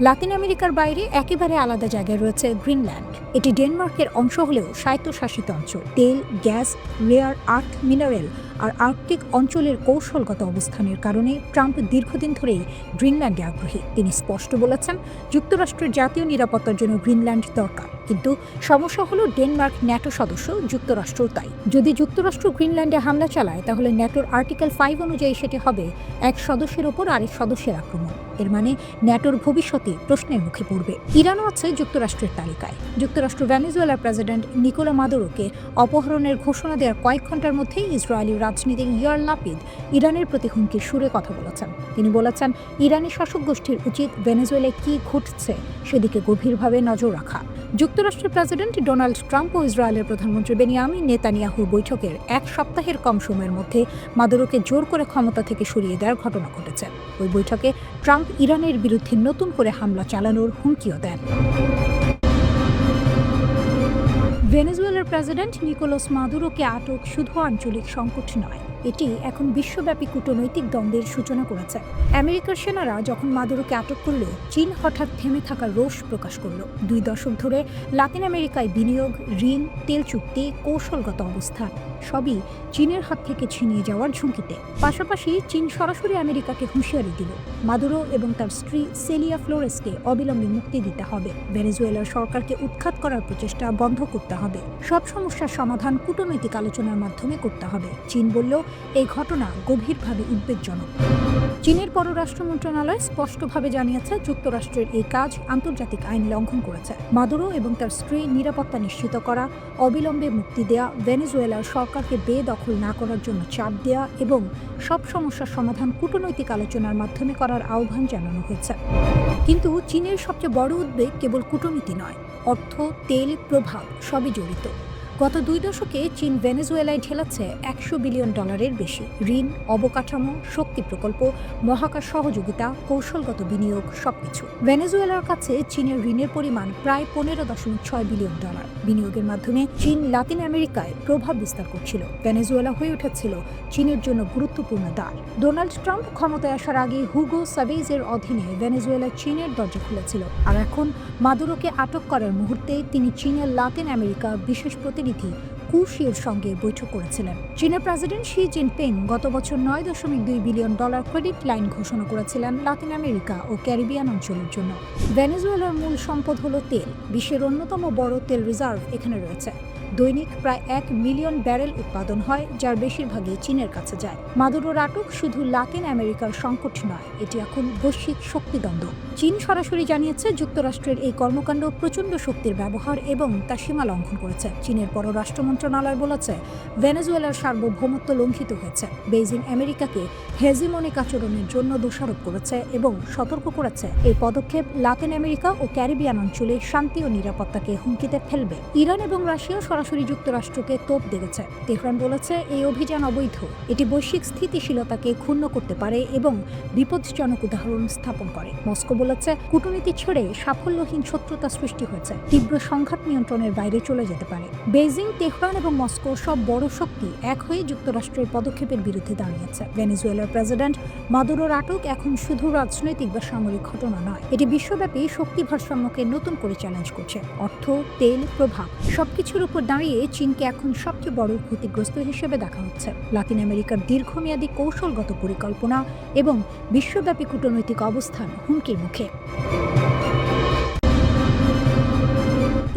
লাতিন আমেরিকার বাইরে একেবারে আলাদা জায়গায় রয়েছে গ্রিনল্যান্ড। এটি ডেনমার্কের অংশ হলেও স্বায়ত্তশাসিত অঞ্চল। তেল, গ্যাস, রেয়ার আর্থ মিনারেল আর আর্কটিক অঞ্চলের কৌশলগত অবস্থানের কারণে ট্রাম্প দীর্ঘদিন ধরেই গ্রিনল্যান্ডে আগ্রহী। তিনি স্পষ্ট বলেছেন যুক্তরাষ্ট্রের জাতীয় নিরাপত্তার জন্য গ্রিনল্যান্ড দরকার। কিন্তু সমস্যা হলো ডেনমার্ক ন্যাটো সদস্য, যুক্তরাষ্ট্রও তাই। যদি যুক্তরাষ্ট্র গ্রিনল্যান্ডে হামলা চালায় তাহলে ন্যাটোর আর্টিকেল 5 অনুযায়ী সেটি হবে এক সদস্যের ওপর আরেক সদস্যের আক্রমণ। এর মানে ন্যাটোর ভবিষ্যতে প্রশ্নের মুখে পড়বে। ইরানও আছে যুক্তরাষ্ট্রের তালিকায়। যুক্তরাষ্ট্র ভেনেজুয়েলার প্রেসিডেন্ট নিকোলা মাদুরোকে অপহরণের ঘোষণা দেওয়ার কয়েক ঘন্টার মধ্যেই ইসরায়েলি রাজনীতিক ইয়ার লাপিদ ইরানের প্রতি হুমকির সুরে কথা বলেছেন। তিনি বলেছেন ইরানি শাসক গোষ্ঠীর উচিত ভেনেজুয়েলায় কি ঘটছে সেদিকে গভীরভাবে নজর রাখা। যুক্তরাষ্ট্রের প্রেসিডেন্ট ডোনাল্ড ট্রাম্প ও ইসরায়েলের প্রধানমন্ত্রী বেনিয়ামিন নেতানিয়াহুর বৈঠকের এক সপ্তাহের কম সময়ের মধ্যে মাদুরোকে জোর করে ক্ষমতা থেকে সরিয়ে দেওয়ার ঘটনা ঘটেছে। ওই বৈঠকে ট্রাম্প ইরানের বিরুদ্ধে নতুন করে হামলা চালানোর হুমকিও দেন। ভেনেজুয়েলার প্রেসিডেন্ট নিকোলাস মাদুরোকে আটক শুধু আঞ্চলিক সংকট নয়, এটি এখন বিশ্বব্যাপী কূটনৈতিক দ্বন্দ্বের সূচনা করেছে। আমেরিকার সেনারা যখন মাদুরোকে আটক করল, চীন হঠাৎ থেমে থাকার রোষ প্রকাশ করল। 2 দশক ধরে লাতিন আমেরিকায় বিনিয়োগ, ঋণ, তেল চুক্তি, কৌশলগত অবস্থান সবই চীনের হাত থেকে ছিনিয়ে যাওয়ার ঝুঁকিতে। পাশাপাশি চীন সরাসরি আমেরিকাকে হুঁশিয়ারি দিল, মাদুরো এবং তার স্ত্রী সেলিয়া ফ্লোরেসকে অবিলম্বে মুক্তি দিতে হবে। ভেনেজুয়েলার সরকারকে উৎখাত করার প্রচেষ্টা বন্ধ করতে হবে। সব সমস্যার সমাধান কূটনৈতিক আলোচনার মাধ্যমে করতে হবে। চীন বলল এই ঘটনা গভীরভাবে উদ্বেগজনক। চীনের পররাষ্ট্র মন্ত্রণালয় স্পষ্টভাবে জানিয়েছে যুক্তরাষ্ট্রের এই কাজ আন্তর্জাতিক আইন লঙ্ঘন করেছে। মাদুরো এবং তার স্ত্রী নিরাপত্তা নিশ্চিত করা, অবিলম্বে মুক্তি দেয়া, ভেনেজুয়েলার সরকারকে বেদখল না করার জন্য চাপ দেয়া এবং সব সমস্যার সমাধান কূটনৈতিক আলোচনার মাধ্যমে করার আহ্বান জানানো হয়েছে। কিন্তু চীনের সবচেয়ে বড় উদ্বেগ কেবল কূটনীতি নয়, অর্থ, তেল, প্রভাব সবই জড়িত। গত 2 দশকে চীন ভেনেজুয়েলায় ঢেলেছে $100 বিলিয়ন বেশি ঋণ, অবকাঠামো, শক্তি প্রকল্প, মহাকাশ সহযোগিতা, কৌশলগত বিনিয়োগ সবকিছু। ভেনেজুয়েলার কাছে চীনের ঋণের পরিমাণ প্রায় $15.6 বিলিয়ন। বিনিয়োগের মাধ্যমে চীন লাতিন আমেরিকায় প্রভাব বিস্তার করছিল। ভেনেজুয়েলা হয়ে উঠেছিল চীনের জন্য গুরুত্বপূর্ণ দ্বার। ডোনাল্ড ট্রাম্প ক্ষমতায় আসার আগে হুগো সাভেজের অধীনে ভেনেজুয়েলা চীনের দরজা খুলেছিল, আর এখন মাদুরোকে আটক করার মুহূর্তে তিনি চীনের লাতিন আমেরিকা বিশেষ প্রতিনিধি কুশির সঙ্গে বৈঠক করেছিলেন। চীনের প্রেসিডেন্ট শি জিনপিং গত বছর $9.2 বিলিয়ন ক্রেডিট লাইন ঘোষণা করেছিলেন লাতিন আমেরিকা ও ক্যারিবিয়ান অঞ্চলের জন্য। ভেনেজুয়েলার মূল সম্পদ হলো তেল। বিশ্বের অন্যতম বড় তেল রিজার্ভ এখানে রয়েছে। দৈনিক প্রায় 1 মিলিয়ন ব্যারেল উৎপাদন হয়, যার বেশিরভাগই চীনের কাছে যায়। মাদুরোর আটক শুধু লাতিন আমেরিকার সংকট নয়, এটি এখন বৈশ্বিক শক্তিদ্বন্দ্ব। চীন সরাসরি জানিয়েছে যুক্তরাষ্ট্রের এই কর্মকাণ্ড প্রচণ্ড শক্তির ব্যবহার এবং তা সীমা লঙ্ঘন করেছে। চীনের পররাষ্ট্র মন্ত্রণালয় বলেছে ভেনেজুয়েলার সার্বভৌমত্ব লঙ্ঘিত হয়েছে। বেইজিং আমেরিকাকে হেজিমনিক আচরণের জন্য দোষারোপ করেছে এবং সতর্ক করেছে এই পদক্ষেপ লাতিন আমেরিকা ও ক্যারিবিয়ান অঞ্চলে শান্তি ও নিরাপত্তাকে হুমকিতে ফেলবে। ইরান এবং রাশিয়া সরাসরি যুক্তরাষ্ট্রকে তোপ দেখেছে। তেহরান বলেছে এই অভিযান অবৈধ, এটি বৈশ্বিক স্থিতিশীলতাকে ক্ষুণ্ণ করতে পারে এবং বিপজ্জনক উদাহরণ স্থাপন করে। মস্কো বলেছে কূটনীতি ছেড়ে সাফল্যহীন শত্রুতা সৃষ্টি হয়েছে, তীব্র সংঘাত নিয়ন্ত্রণের বাইরে চলে যেতে পারে। বেইজিং, তেহরান এবং মস্কো সব বড় শক্তি এক হয়ে যুক্তরাষ্ট্রের পদক্ষেপের বিরুদ্ধে দাঁড়িয়েছে। ভেনেজুয়েলার প্রেসিডেন্ট মাদুরোর আটক এখন শুধু রাজনৈতিক বা সামরিক ঘটনা নয়, এটি বিশ্বব্যাপী শক্তি ভারসাম্যকে নতুন করে চ্যালেঞ্জ করছে। অর্থ, তেল, প্রভাব সবকিছুর উপর দাঁড়িয়ে চীনকে এখন সবচেয়ে বড় ক্ষতিগ্রস্ত হিসেবে দেখা হচ্ছে। লাতিন আমেরিকার দীর্ঘমেয়াদী কৌশলগত পরিকল্পনা এবং বিশ্বব্যাপী কূটনৈতিক অবস্থান হুমকির মুখে।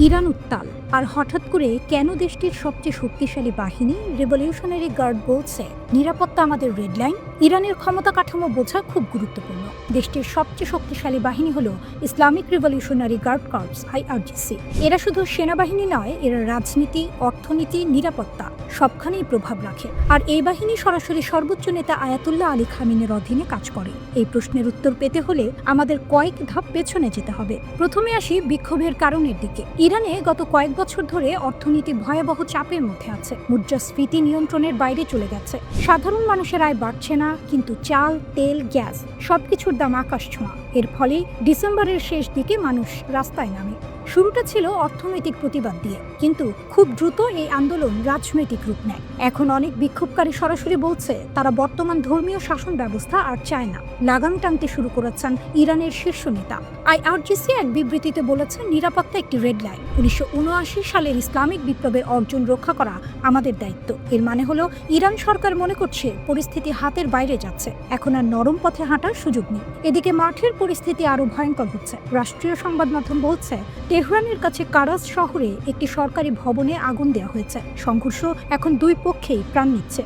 ইরান উত্তাল, আর হঠাৎ করে কেন দেশটির সবচেয়ে শক্তিশালী বাহিনী রেভলিউশনারি গার্ড বলছে নিরাপত্তা আমাদের রেড লাইন? ইরানের ক্ষমতা কাঠামো বোঝা খুব গুরুত্বপূর্ণ। দেশটির সবচেয়ে শক্তিশালী বাহিনী হলো Islamic revolutionary guard corps IRGC। এরা শুধু সেনাবাহিনী নয়, এরা রাজনীতি, অর্থনীতি, নিরাপত্তা সবখানেই প্রভাব রাখে। আর এই বাহিনী সরাসরি সর্বোচ্চ নেতা আয়াতুল্লাহ আলী খামেনির অধীনে কাজ করে। এই প্রশ্নের উত্তর পেতে হলে আমাদের কয়েক ধাপ পেছনে যেতে হবে। প্রথমে আসি বিক্ষোভের কারণের দিকে। ইরানে গত কয়েক বছর ধরে অর্থনীতি ভয়াবহ চাপের মধ্যে আছে। মুদ্রাস্ফীতি নিয়ন্ত্রণের বাইরে চলে গেছে। সাধারণ মানুষের আয় বাড়ছে না, কিন্তু চাল, তেল, গ্যাস সবকিছুর দাম আকাশ ছোঁয়া। এর ফলে ডিসেম্বরের শেষ দিকে মানুষ রাস্তায় নামে। শুরুটা ছিল অর্থনৈতিক প্রতিবাদ দিয়ে, কিন্তু খুব দ্রুত এই আন্দোলন রাজনৈতিক রূপ নেয়। এখন অনেক বিক্ষোভকারী সরাসরি বলছে তারা বর্তমান ধর্মীয় শাসন ব্যবস্থা আর চায় না। লাগাম টানতে শুরু করেছেন ইরানের শীর্ষ নেতা। IRGC এক বিবৃতিতে বলেছে নিরাপত্তা একটি রেড লাইন। 1979 সালের ইসলামিক বিপ্লবের অর্জন রক্ষা করা আমাদের দায়িত্ব। এর মানে হলো ইরান সরকার মনে করছে পরিস্থিতি হাতের বাইরে যাচ্ছে, এখন আর নরম পথে হাঁটার সুযোগ নেই। এদিকে মাঠের পরিস্থিতি আরো ভয়ঙ্কর হচ্ছে। রাষ্ট্রীয় সংবাদ মাধ্যম বলছে তেহরানের কাছে কারাজ শহরে একটি সরকারি ভবনে আগুন দেওয়া হয়েছে। সংঘর্ষ এখন দুই পক্ষেই প্রাণ নিচ্ছে।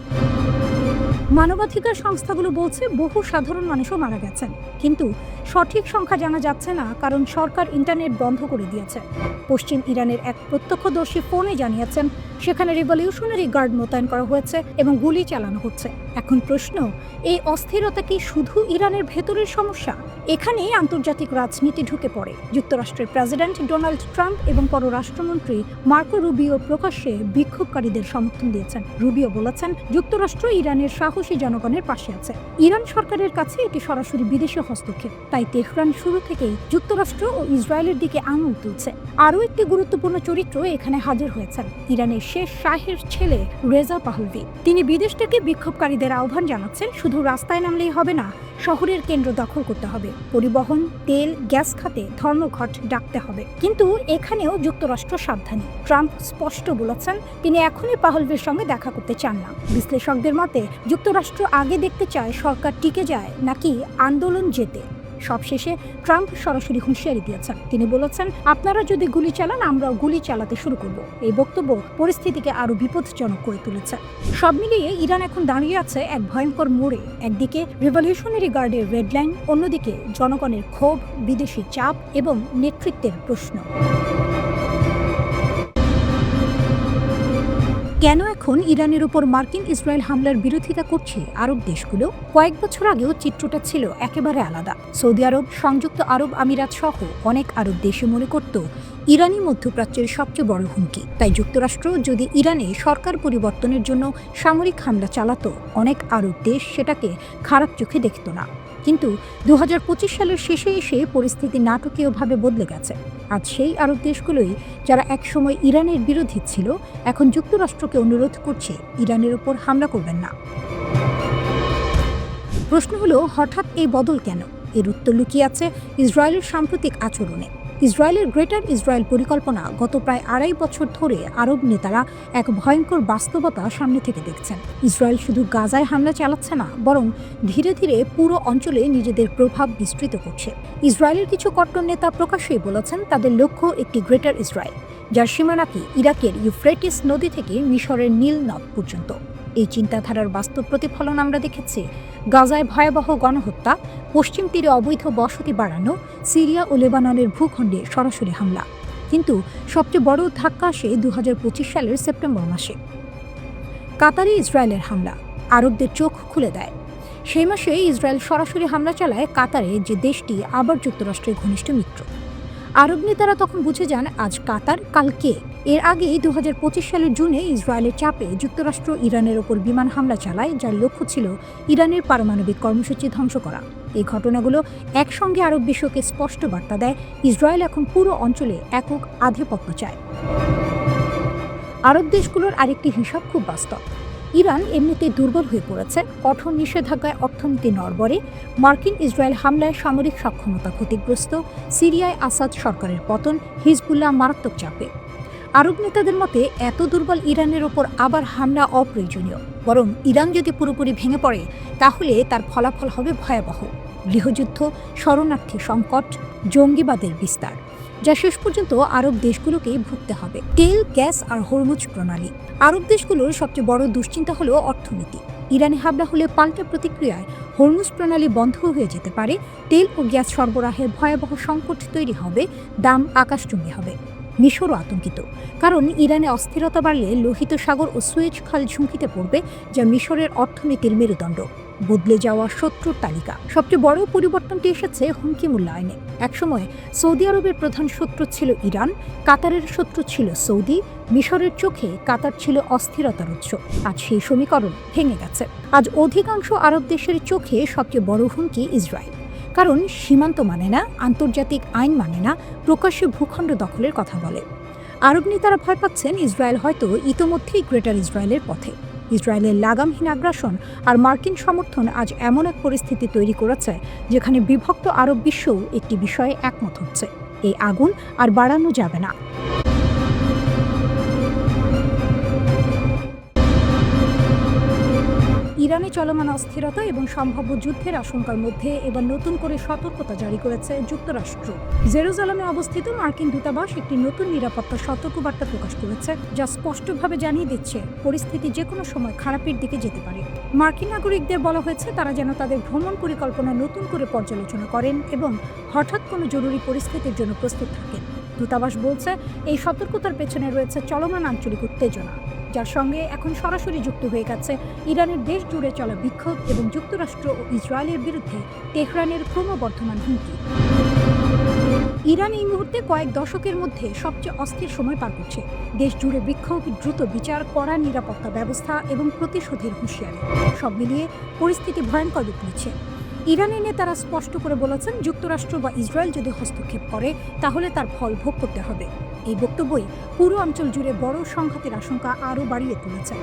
মানবাধিকার সংস্থাগুলো বলছে বহু সাধারণ মানুষও মারা গেছেন, কিন্তু সঠিক সংখ্যা জানা যাচ্ছে না, কারণ সরকার ইন্টারনেট বন্ধ করে দিয়েছে। পশ্চিম ইরানের এক প্রত্যক্ষদর্শী ফোনে জানিয়েছেন সেখানে রিভলিউশনারি গার্ড মোতায়েন করা হয়েছে এবং গুলি চালানো হচ্ছে। এখন প্রশ্ন, এই অস্থিরতা কি শুধু ইরানের ভেতরের সমস্যা? এখানেই আন্তর্জাতিক রাজনীতি ঢুকে পড়ে। যুক্তরাষ্ট্রের প্রেসিডেন্ট ডোনাল্ড ট্রাম্প এবং পররাষ্ট্রমন্ত্রী মার্কো রুবিও প্রকাশ্যে বিক্ষোভকারীদের সমর্থন দিয়েছেন। রুবিও বলেছেন যুক্তরাষ্ট্র ইরানের সাহসী জনগণের পাশে আছে। ইরান সরকারের কাছে এটি সরাসরি বিদেশি হস্তক্ষেপ, তাই তেহরান শুরু থেকেই যুক্তরাষ্ট্র ও ইসরায়েলের দিকে আঙুল তুলছে। আরও একটি গুরুত্বপূর্ণ চরিত্র এখানে হাজির হয়েছেন, ইরানের শেষ শাহের ছেলে রেজা পাহলভি। তিনি বিদেশ থেকে বিক্ষোভকারীদের আহ্বান জানাচ্ছেন শুধু রাস্তায় নামলেই হবে না, শহরের কেন্দ্র দখল করতে হবে, পরিবহন, তেল, গ্যাস খাতে ধর্মঘট ডাকতে হবে। কিন্তু এখানেও যুক্তরাষ্ট্র সাবধানী। ট্রাম্প স্পষ্ট বলেছেন তিনি এখনই পাহলভির সঙ্গে দেখা করতে চান না। বিশ্লেষকদের মতে যুক্তরাষ্ট্র আগে দেখতে চায় সরকার টিকে যায় নাকি আন্দোলন জেতে। সবশেষে ট্রাম্প সরাসরি হুঁশিয়ারি দিয়েছেন। তিনি বলেছেন আপনারা যদি গুলি চালান আমরাও গুলি চালাতে শুরু করব। এই বক্তব্য পরিস্থিতিকে আরো বিপজ্জনক করে তুলেছে। সব মিলিয়ে ইরান এখন দাঁড়িয়ে আছে এক ভয়ঙ্কর মোড়ে। একদিকে রিভলিউশনারি গার্ডের রেড লাইন, অন্যদিকে জনগণের ক্ষোভ, বিদেশি চাপ এবং নেতৃত্বের প্রশ্ন। কেন এখন ইরানের উপর মার্কিন ইসরায়েল হামলার বিরোধিতা করছে আরব দেশগুলো? কয়েক বছর আগেও চিত্রটা ছিল একেবারে আলাদা। সৌদি আরব, সংযুক্ত আরব আমিরাত সহ অনেক আরব দেশে মনে করত ইরানই মধ্যপ্রাচ্যের সবচেয়ে বড় হুমকি। তাই যুক্তরাষ্ট্র যদি ইরানে সরকার পরিবর্তনের জন্য সামরিক হামলা চালাতো, অনেক আরব দেশ সেটাকে খারাপ চোখে দেখত না। কিন্তু 2025 সালের শেষে এসে পরিস্থিতি নাটকীয়ভাবে বদলে গেছে। আজ সেই আরব দেশগুলোই যারা একসময় ইরানের বিরোধী ছিল, এখন যুক্তরাষ্ট্রকে অনুরোধ করছে ইরানের ওপর হামলা করবেন না। প্রশ্ন হলো, হঠাৎ এই বদল কেন? এর উত্তর লুকিয়ে আছে ইসরায়েলের সাম্প্রতিক আচরণে। ইসরায়েলের গ্রেটার ইসরায়েল পরিকল্পনা গত প্রায় 2.5 বছর ধরে আরব নেতারা এক ভয়ঙ্কর বাস্তবতা সামনে থেকে দেখছেন। ইসরায়েল শুধু গাজায় হামলা চালাচ্ছে না, বরং ধীরে ধীরে পুরো অঞ্চলে নিজেদের প্রভাব বিস্তৃত করছে। ইসরায়েলের কিছু কট্টর নেতা প্রকাশ্যেই বলেছেন তাদের লক্ষ্য একটি গ্রেটার ইসরায়েল, যার সীমানাকে ইরাকের ইউফ্রেটিস নদী থেকে মিশরের নীল নদ পর্যন্ত। এই চিন্তাধারার বাস্তব প্রতিফলন আমরা দেখেছি গাজায় ভয়াবহ গণহত্যা, পশ্চিম তীরে অবৈধ বসতি বাড়ানো, সিরিয়া ও লেবাননের ভূখণ্ডে সরাসরি হামলা। কিন্তু সবচেয়ে বড় ধাক্কা আসে 2025 সালের সেপ্টেম্বর মাসে। কাতারে ইসরায়েলের হামলা আরবদের চোখ খুলে দেয়। সেই মাসে ইসরায়েল সরাসরি হামলা চালায় কাতারে, যে দেশটি আবার যুক্তরাষ্ট্রের ঘনিষ্ঠ মিত্র। আরব নেতারা তখন বুঝে যান আজ কাতার, কাল কে। এর আগে 2025 সালের জুনে ইসরায়েলের চাপে যুক্তরাষ্ট্র ইরানের ওপর বিমান হামলা চালায়, যার লক্ষ্য ছিল ইরানের পারমাণবিক কর্মসূচি ধ্বংস করা। এই ঘটনাগুলো একসঙ্গে আরব বিশ্বকে স্পষ্ট বার্তা দেয় ইসরায়েল এখন পুরো অঞ্চলে একক আধিপত্য চায়। আরব দেশগুলোর আরেকটি হিসাব খুব বাস্তব। ইরান এমনিতেই দুর্বল হয়ে পড়েছে, কঠোর নিষেধাজ্ঞায় অর্থনীতি নড়বড়ে, মার্কিন ইসরায়েল হামলায় সামরিক সক্ষমতা ক্ষতিগ্রস্ত, সিরিয়ায় আসাদ সরকারের পতন, হিজবুল্লাহ মারাত্মক চাপে। আরব নেতাদের মতে এত দুর্বল ইরানের ওপর আবার হামলা অপ্রয়োজনীয়, বরং ইরান যদি পুরোপুরি ভেঙে পড়ে তাহলে তার ফলাফল হবে ভয়াবহ: গৃহযুদ্ধ, শরণার্থী সংকট, জঙ্গিবাদের বিস্তার, যা শেষ পর্যন্ত আরব দেশগুলোকেই ভুগতে হবে। তেল, গ্যাস আর হরমুজ প্রণালী। আরব দেশগুলোর সবচেয়ে বড় দুশ্চিন্তা হলো অর্থনীতি। ইরানে হামলা হলে পাল্টা প্রতিক্রিয়ায় হরমুজ প্রণালী বন্ধ হয়ে যেতে পারে, তেল ও গ্যাস সরবরাহের ভয়াবহ সংকট তৈরি হবে, দাম আকাশচুম্বী হবে। মিশরও আতঙ্কিত, কারণ ইরানে অস্থিরতা বাড়লে লোহিত সাগর ও সুয়েজ খাল ঝুঁকিতে পড়বে, যা মিশরের অর্থনীতির মেরুদণ্ড। বদলে যাওয়া শত্রুর তালিকা। সবচেয়ে বড় পরিবর্তনটি এসেছে হুমকি মূল্যায়নে। একসময় সৌদি আরবের প্রধান শত্রু ছিল ইরান, কাতারের শত্রু ছিল সৌদি, মিশরের চোখে কাতার ছিল অস্থিরতার উৎস। আজ সেই সমীকরণ ভেঙে গেছে। আজ অধিকাংশ আরব দেশের চোখে সবচেয়ে বড় হুমকি ইসরায়েল, কারণ সীমান্ত মানে না, আন্তর্জাতিক আইন মানে না, প্রকাশ্যে ভূখণ্ড দখলের কথা বলে। আরব নেতারা ভয় পাচ্ছেন ইসরায়েল হয়তো ইতোমধ্যেই গ্রেটার ইসরায়েলের পথে। ইসরায়েলের লাগামহীন আগ্রাসন আর মার্কিন সমর্থন আজ এমন এক পরিস্থিতি তৈরি করেছে যেখানে বিভক্ত আরব বিশ্বও একটি বিষয়ে একমত হচ্ছে: এই আগুন আর বাড়ানো যাবে না। ইরানে চলমান অস্থিরতা এবং সম্ভাব্য যুদ্ধের আশঙ্কার মধ্যে এবার নতুন করে সতর্কতা জারি করেছে যুক্তরাষ্ট্র। জেরুজালেমে অবস্থিত মার্কিন দূতাবাস একটি নতুন নিরাপত্তা সতর্কবার্তা প্রকাশ করেছে, যা স্পষ্টভাবে জানিয়ে দিচ্ছে পরিস্থিতি যে কোনো সময় খারাপের দিকে যেতে পারে। মার্কিন নাগরিকদের বলা হয়েছে তারা যেন তাদের ভ্রমণ পরিকল্পনা নতুন করে পর্যালোচনা করেন এবং হঠাৎ কোনো জরুরি পরিস্থিতির জন্য প্রস্তুত থাকেন। দূতাবাস বলছে এই সতর্কতার পেছনে রয়েছে চলমান আঞ্চলিক উত্তেজনা, যার সঙ্গে এখন সরাসরি যুক্ত হয়ে গেছে ইরানের দেশ জুড়ে চলা বিক্ষোভ এবং যুক্তরাষ্ট্র ও ইসরায়েলের বিরুদ্ধে তেহরানের ক্রমবর্ধমান হুমকি। ইরান এই মুহূর্তে কয়েক দশকের মধ্যে সবচেয়ে অস্থির সময় পার করছে। দেশ জুড়ে বিক্ষোভ, দ্রুত বিচার, কড়া নিরাপত্তা ব্যবস্থা এবং প্রতিশোধের হুঁশিয়ারি, সব মিলিয়ে পরিস্থিতি ভয়ঙ্কর রূপ নিচ্ছে। ইরানের নেতারা স্পষ্ট করে বলেছেন, যুক্তরাষ্ট্র বা ইসরায়েল যদি হস্তক্ষেপ করে তাহলে তার ফল ভোগ করতে হবে। এই বক্তব্যই পুরো অঞ্চল জুড়ে বড় সংঘাতের আশঙ্কা আরও বাড়িয়ে তুলেছে।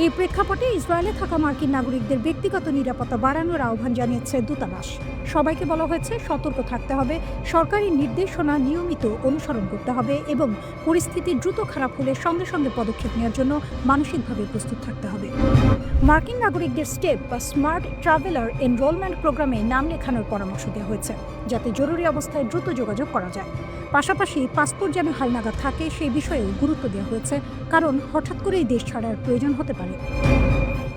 এই প্রেক্ষাপটে ইসরায়েলে থাকা মার্কিন নাগরিকদের ব্যক্তিগত নিরাপত্তা বাড়ানোর আহ্বান জানিয়েছে দূতাবাস। সবাইকে বলা হয়েছে সতর্ক থাকতে হবে, সরকারি নির্দেশনা নিয়মিত অনুসরণ করতে হবে এবং পরিস্থিতি দ্রুত খারাপ হলে সঙ্গে সঙ্গে পদক্ষেপ নেওয়ার জন্য মানসিকভাবে প্রস্তুত থাকতে হবে। মার্কিন নাগরিকদের স্টেপ বা স্মার্ট ট্রাভেলার এনরোলমেন্ট প্রোগ্রামে নাম লেখানোর পরামর্শ দেওয়া হয়েছে, যাতে জরুরি অবস্থায় দ্রুত যোগাযোগ করা যায়। পাশাপাশি পাসপোর্ট যেন হালনাগাদ থাকে সেই বিষয়েও গুরুত্ব দেওয়া হয়েছে, কারণ হঠাৎ করেই দেশ ছাড়ার প্রয়োজন হতে পারে।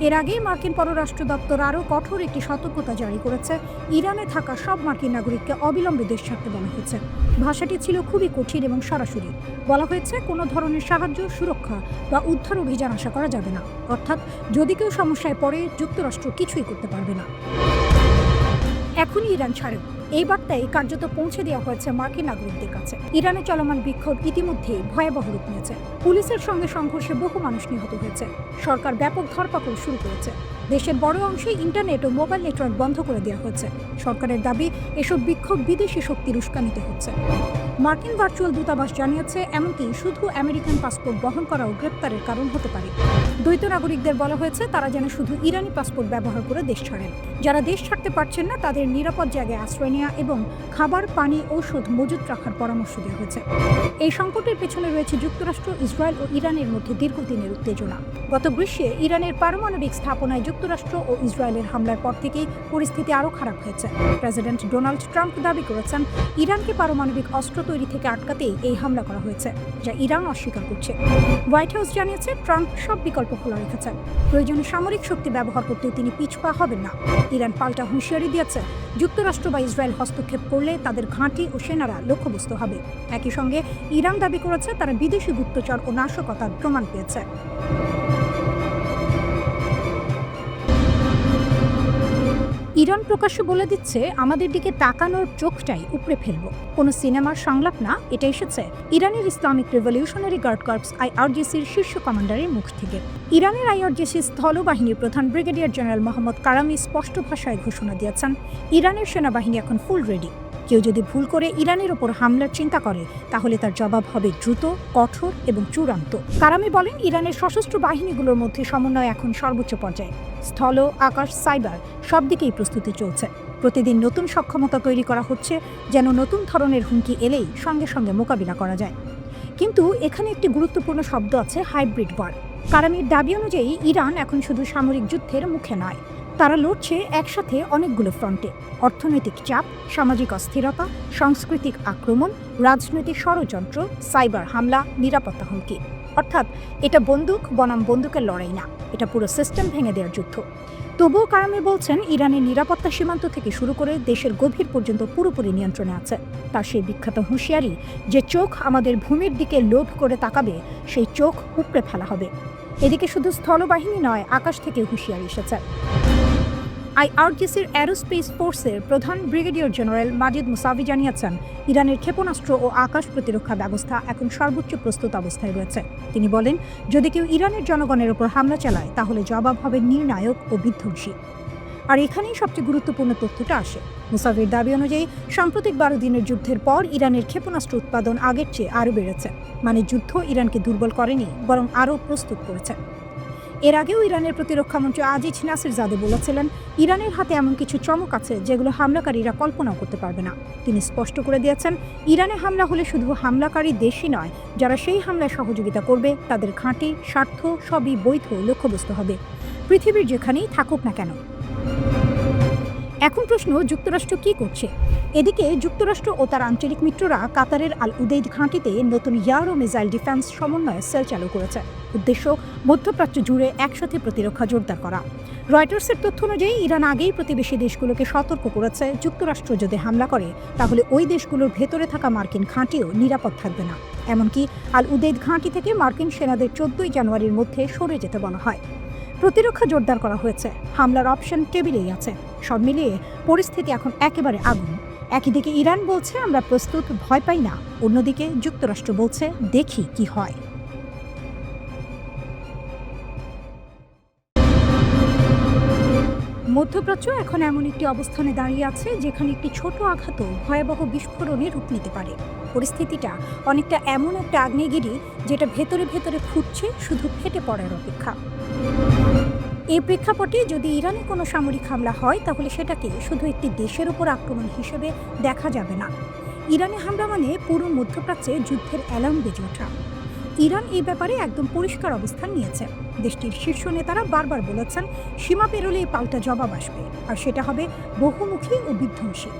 এর আগে মার্কিন পররাষ্ট্র দপ্তর আরও কঠোর একটি সতর্কতা জারি করেছে। ইরানে থাকা সব মার্কিন নাগরিককে অবিলম্বে দেশ ছাড়তে বলা হয়েছে। ভাষাটি ছিল খুবই কঠিন এবং সরাসরি। বলা হয়েছে কোনো ধরনের সাহায্য, সুরক্ষা বা উদ্ধার অভিযান আশা করা যাবে না, অর্থাৎ যদি কেউ সমস্যায় পড়ে যুক্তরাষ্ট্র কিছুই করতে পারবে না। এখনই ইরান ছাড়েও। এই বার্তায় কার্যত পৌঁছে দেওয়া হয়েছে মার্কিন নাগরিকদের কাছে। ইরানে চলমান বিক্ষোভ ইতিমধ্যেই ভয়াবহ রূপ নিয়েছে। পুলিশের সঙ্গে সংঘর্ষে বহু মানুষ নিহত হয়েছে। সরকার ব্যাপক ধরপাকড় শুরু করেছে। দেশের বড় অংশে ইন্টারনেট ও মোবাইল নেটওয়ার্ক বন্ধ করে দেওয়া হয়েছে। সরকারের দাবি, এসব বিক্ষোভ বিদেশি শক্তির উস্কানিতে হচ্ছে। মার্কিন ভার্চুয়াল দূতাবাস জানিয়েছে, এমনকি শুধু আমেরিকান পাসপোর্ট বহন করাও গ্রেপ্তারের কারণ হতে পারে। দ্বৈত নাগরিকদের বলা হয়েছে তারা যেন শুধু ইরানি পাসপোর্ট ব্যবহার করে দেশ ছাড়েন। যারা দেশ ছাড়তে পারছেন না তাদের নিরাপদ জায়গায় আশ্রয় নেওয়া এবং খাবার, পানি, ঔষধ মজুত রাখার পরামর্শ দেওয়া হয়েছে। এই সংকটের পেছনে রয়েছে যুক্তরাষ্ট্র, ইসরায়েল ও ইরানের মধ্যে দীর্ঘদিনের উত্তেজনা। গত গ্রীষ্মে ইরানের পারমাণবিক স্থাপনায় যুক্তরাষ্ট্র ও ইসরায়েলের হামলার পর থেকেই পরিস্থিতি আরও খারাপ হয়েছে। প্রেসিডেন্ট ডোনাল্ড ট্রাম্প দাবি করেছেন, ইরানকে পারমাণবিক অস্ত্র তৈরি থেকে আটকাতেই এই হামলা করা হয়েছে, যা ইরান অস্বীকার করছে। হোয়াইট হাউস জানিয়েছে, ট্রাম্প সব বিকল্প খোলা রেখেছেন। প্রয়োজনে সামরিক শক্তি ব্যবহার করতেও তিনি পিছপা হবেন না। ইরান পাল্টা হুঁশিয়ারি দিয়েছে, যুক্তরাষ্ট্র বা ইসরায়েল হস্তক্ষেপ করলে তাদের ঘাঁটি ও সেনারা লক্ষ্যবস্তু হবে। একই সঙ্গে ইরান দাবি করেছে তারা বিদেশি গুপ্তচর ও নাশকতার প্রমাণ পেয়েছে। ইরান প্রকাশ্যে বলে দিচ্ছে, আমাদের দিকে তাকানোর চোখটাই উপড়ে ফেলব। কোনো সিনেমার সংলাপ না, এটা এসেছে ইরানের ইসলামিক রেভলিউশনারি গার্ড কর্পস IRGCর শীর্ষ কমান্ডারের মুখ থেকে। ইরানের IRGC স্থলবাহিনীর প্রধান ব্রিগেডিয়ার জেনারেল মোহাম্মদ কারামি স্পষ্ট ভাষায় ঘোষণা দিয়েছেন, ইরানের সেনাবাহিনী এখন ফুল রেডি। কেউ যদি ভুল করে ইরানের ওপর হামলার চিন্তা করে তাহলে তার জবাব হবে দ্রুত, কঠোর এবং চূড়ান্ত। কারামি বলেন, ইরানের সশস্ত্র বাহিনীগুলোর মধ্যে সমন্বয় এখন সর্বোচ্চ পর্যায়ে। স্থল, আকাশ, সাইবার সব দিকেই প্রস্তুতি চলছে। প্রতিদিন নতুন সক্ষমতা তৈরি করা হচ্ছে, যেন নতুন ধরনের হুমকি এলেই সঙ্গে সঙ্গে মোকাবিলা করা যায়। কিন্তু এখানে একটি গুরুত্বপূর্ণ শব্দ আছে, হাইব্রিড ওয়ার। কারামির দাবি অনুযায়ী ইরান এখন শুধু সামরিক যুদ্ধের মুখে নয়, তারা লড়ছে একসাথে অনেকগুলো ফ্রন্টে। অর্থনৈতিক চাপ, সামাজিক অস্থিরতা, সাংস্কৃতিক আক্রমণ, রাজনৈতিক ষড়যন্ত্র, সাইবার হামলা, নিরাপত্তা হুমকি। অর্থাৎ এটা বন্দুক বনাম বন্দুকের লড়াই না, এটা পুরো সিস্টেম ভেঙে দেওয়ার যুদ্ধ। তবুও কারামি বলছেন, ইরানের নিরাপত্তা সীমান্ত থেকে শুরু করে দেশের গভীর পর্যন্ত পুরোপুরি নিয়ন্ত্রণে আছে। তার সেই বিখ্যাত হুঁশিয়ারি, যে চোখ আমাদের ভূমির দিকে লোভ করে তাকাবে সেই চোখ উপড়ে ফেলা হবে। এদিকে শুধু স্থলবাহিনী নয়, আকাশ থেকে হুঁশিয়ারি এসেছে। IRGCর অ্যারোস্পেস ফোর্সের প্রধান ব্রিগেডিয়ার জেনারেল মাজিদ মুসাভি জানিয়েছেন, ইরানের ক্ষেপণাস্ত্র ও আকাশ প্রতিরক্ষা ব্যবস্থা এখন সর্বোচ্চ প্রস্তুত অবস্থায় রয়েছে। তিনি বলেন, যদি কেউ ইরানের জনগণের উপর হামলা চালায় তাহলে জবাব হবে নির্ণায়ক ও বিধ্বংসী। আর এখানেই সবচেয়ে গুরুত্বপূর্ণ তথ্যটা আসে। মুসাভির দাবি অনুযায়ী সাম্প্রতিক 12 দিনের যুদ্ধের পর ইরানের ক্ষেপণাস্ত্র উৎপাদন আগের চেয়ে আরও বেড়েছে। মানে যুদ্ধ ইরানকে দুর্বল করেনি, বরং আরও প্রস্তুত করেছে। এর আগেও ইরানের প্রতিরক্ষামন্ত্রী আজিজ নাসিরজাদে বলেছিলেন, ইরানের হাতে এমন কিছু চমক আছে যেগুলো হামলাকারীরা কল্পনাও করতে পারবে না। তিনি স্পষ্ট করে দিয়েছেন, ইরানে হামলা হলে শুধু হামলাকারী দেশই নয়, যারা সেই হামলায় সহযোগিতা করবে তাদের ঘাঁটি, স্বার্থ সবই বৈধ লক্ষ্যবস্তু হবে, পৃথিবীর যেখানেই থাকুক না কেন। এখন প্রশ্ন, যুক্তরাষ্ট্র কি করছে? এদিকে যুক্তরাষ্ট্র ও তার আঞ্চলিক মিত্ররা কাতারের আল উদেইদ ঘাঁটিতে নতুন এয়ার ও মিসাইল ডিফেন্স সমন্বয় সেল চালু করেছে। উদ্দেশ্য, মধ্যপ্রাচ্য জুড়ে একসাথে প্রতিরক্ষা জোরদার করা। রয়টার্সের তথ্য অনুযায়ী ইরান আগেই প্রতিবেশী দেশগুলোকে সতর্ক করেছে, যুক্তরাষ্ট্র যদি হামলা করে তাহলে ওই দেশগুলোর ভেতরে থাকা মার্কিন ঘাঁটিও নিরাপদ থাকবে না। এমনকি আল উদেইদ ঘাঁটি থেকে মার্কিন সেনাদের 14 জানুয়ারির মধ্যে সরে যেতে বলা হয়। প্রতিরক্ষা জোরদার করা হয়েছে, হামলার অপশন টেবিলেই আছে। সব মিলিয়ে পরিস্থিতি এখন একেবারে আগুন। একদিকে ইরান বলছে আমরা প্রস্তুত, ভয় পাই না, অন্যদিকে যুক্তরাষ্ট্র বলছে দেখি কি হয়। মধ্যপ্রাচ্য এখন এমন একটি অবস্থানে দাঁড়িয়ে আছে যেখানে একটি ছোট আঘাতও ভয়াবহ বিস্ফোরণে রূপ নিতে পারে। পরিস্থিতিটা অনেকটা এমন একটা আগ্নেয়গিরি যেটা ভেতরে ভেতরে ফুটছে, শুধু ফেটে পড়ার অপেক্ষা। এই প্রেক্ষাপটে যদি ইরানে কোনো সামরিক হামলা হয় তাহলে সেটাকে শুধু একটি দেশের উপর আক্রমণ হিসেবে দেখা যাবে না। ইরানে হামলা মানে পুরো মধ্যপ্রাচ্যে যুদ্ধের অ্যালার্ম বেজে ওঠা। ইরান এই ব্যাপারে একদম পরিষ্কার অবস্থান নিয়েছে। দেশটির শীর্ষ নেতারা বারবার বলেছেন, সীমা পেরোলেই পাল্টা জবাব আসবে, আর সেটা হবে বহুমুখী ও বিধ্বংসী।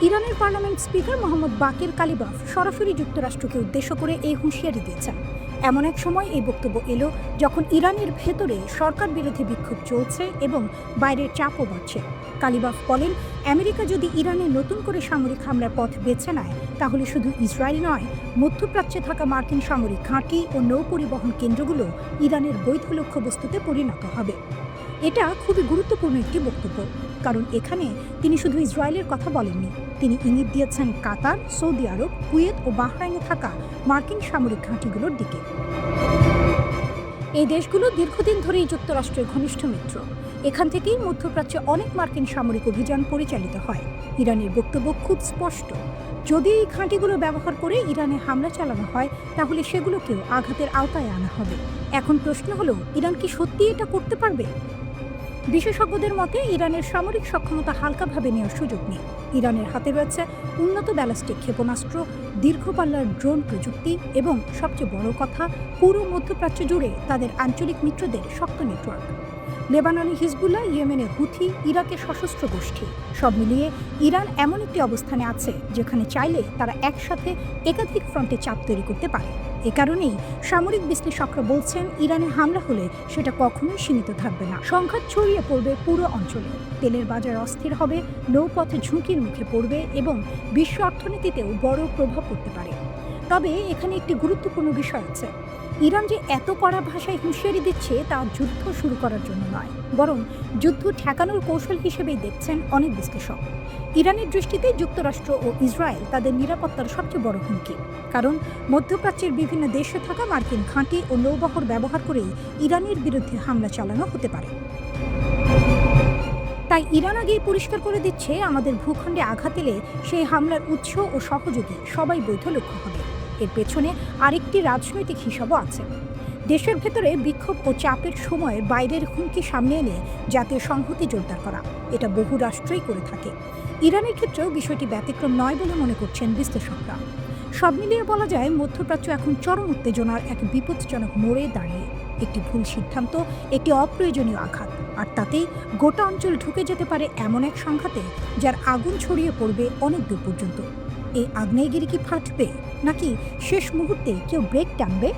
ইরানের পার্লামেন্ট স্পিকার মোহাম্মদ বাকির কালিবাফ সরাসরি যুক্তরাষ্ট্রকে উদ্দেশ্য করে এই হুঁশিয়ারি দিয়েছেন। এমন এক সময় এই বক্তব্য এলো যখন ইরানের ভেতরে সরকার বিরোধী বিক্ষোভ চলছে এবং বাইরের চাপও বাড়ছে। কালিবাফ বলেন, আমেরিকা যদি ইরানে নতুন করে সামরিক হামলার পথ বেছে নেয় তাহলে শুধু ইসরায়েল নয়, মধ্যপ্রাচ্যে থাকা মার্কিন সামরিক ঘাঁটি ও নৌ পরিবহন কেন্দ্রগুলো ইরানের বৈধ লক্ষ্যবস্তুতে পরিণত হবে। এটা খুবই গুরুত্বপূর্ণ একটি বক্তব্য, কারণ এখানে তিনি শুধু ইসরায়েলের কথা বলেননি, তিনি ইঙ্গিত দিয়েছেন কাতার, সৌদি আরব, কুয়েত ও বাহরাইনে থাকা মার্কিন সামরিক ঘাঁটিগুলোর দিকে। এই দেশগুলো দীর্ঘদিন ধরেই যুক্তরাষ্ট্রের ঘনিষ্ঠ মিত্র। এখান থেকেই মধ্যপ্রাচ্যে অনেক মার্কিন সামরিক অভিযান পরিচালিত হয়। ইরানের বক্তব্য খুব স্পষ্ট, যদি এই ঘাঁটিগুলো ব্যবহার করে ইরানে হামলা চালানো হয় তাহলে সেগুলোকেও আঘাতের আওতায় আনা হবে। এখন প্রশ্ন হলো, ইরান কি সত্যি এটা করতে পারবে? বিশেষজ্ঞদের মতে ইরানের সামরিক সক্ষমতা হালকাভাবে নেওয়ার সুযোগ নেই। ইরানের হাতে রয়েছে উন্নত ব্যালিস্টিক ক্ষেপণাস্ত্র, দীর্ঘপাল্লার ড্রোন প্রযুক্তি এবং সবচেয়ে বড় কথা, পুরো মধ্যপ্রাচ্য জুড়ে তাদের আঞ্চলিক মিত্রদের শক্ত নেটওয়ার্ক। লেবাননে হিজবুল্লাহ, ইয়েমেনে হুথি, ইরাকের সশস্ত্র গোষ্ঠী, সব মিলিয়ে ইরান এমন একটি অবস্থানে আছে যেখানে চাইলে তারা একসাথে একাধিক ফ্রন্টে চাপ তৈরি করতে পারে। এ কারণেই সামরিক বিশ্লেষকরা বলছেন, ইরানে হামলা হলে সেটা কখনোই সীমিত থাকবে না, সংঘাত ছড়িয়ে পড়বে পুরো অঞ্চলে। তেলের বাজার অস্থির হবে, নৌপথে ঝুঁকির মুখে পড়বে এবং বিশ্ব অর্থনীতিতেও বড় প্রভাব পড়তে পারে। তবে এখানে একটি গুরুত্বপূর্ণ বিষয় আছে, ইরান যে এত কড়া ভাষায় হুঁশিয়ারি দিচ্ছে তা যুদ্ধ শুরু করার জন্য নয়, বরং যুদ্ধ ঠেকানোর কৌশল হিসেবেই দেখছেন অনেক বিশ্লেষক। ইরানের দৃষ্টিতে যুক্তরাষ্ট্র ও ইসরায়েল তাদের নিরাপত্তার সবচেয়ে বড় হুমকি, কারণ মধ্যপ্রাচ্যের বিভিন্ন দেশে থাকা মার্কিন ঘাঁটি ও নৌবহর ব্যবহার করেই ইরানের বিরুদ্ধে হামলা চালানো হতে পারে। তাই ইরান আগেই পরিষ্কার করে দিচ্ছে, আমাদের ভূখণ্ডে আঘাত এলে সেই হামলার উৎস ও সহযোগী সবাই বৈধ লক্ষ্য হবে। এর পেছনে আরেকটি রাজনৈতিক হিসাবও আছে। দেশের ভেতরে বিক্ষোভ ও চাপের সময় বাইরের হুমকি সামনে এনে জাতীয় সংহতি জোরদার করা, এটা বহু রাষ্ট্রই করে থাকে। ইরানের ক্ষেত্রেও বিষয়টি ব্যতিক্রম নয় বলে মনে করছেন বিশ্লেষকরা। সব মিলিয়ে বলা যায়, মধ্যপ্রাচ্য এখন চরম উত্তেজনার এক বিপজ্জনক মোড়ে দাঁড়িয়ে। একটি ভুল সিদ্ধান্ত, একটি অপ্রয়োজনীয় আঘাত, আর তাতেই গোটা অঞ্চল ঢুকে যেতে পারে এমন এক সংঘাতে যার আগুন ছড়িয়ে পড়বে অনেক দূর পর্যন্ত। এই আগ্নেয়গিরি কি ফাটবে, নাকি শেষ মুহূর্তে কেউ ব্রেক টানবে?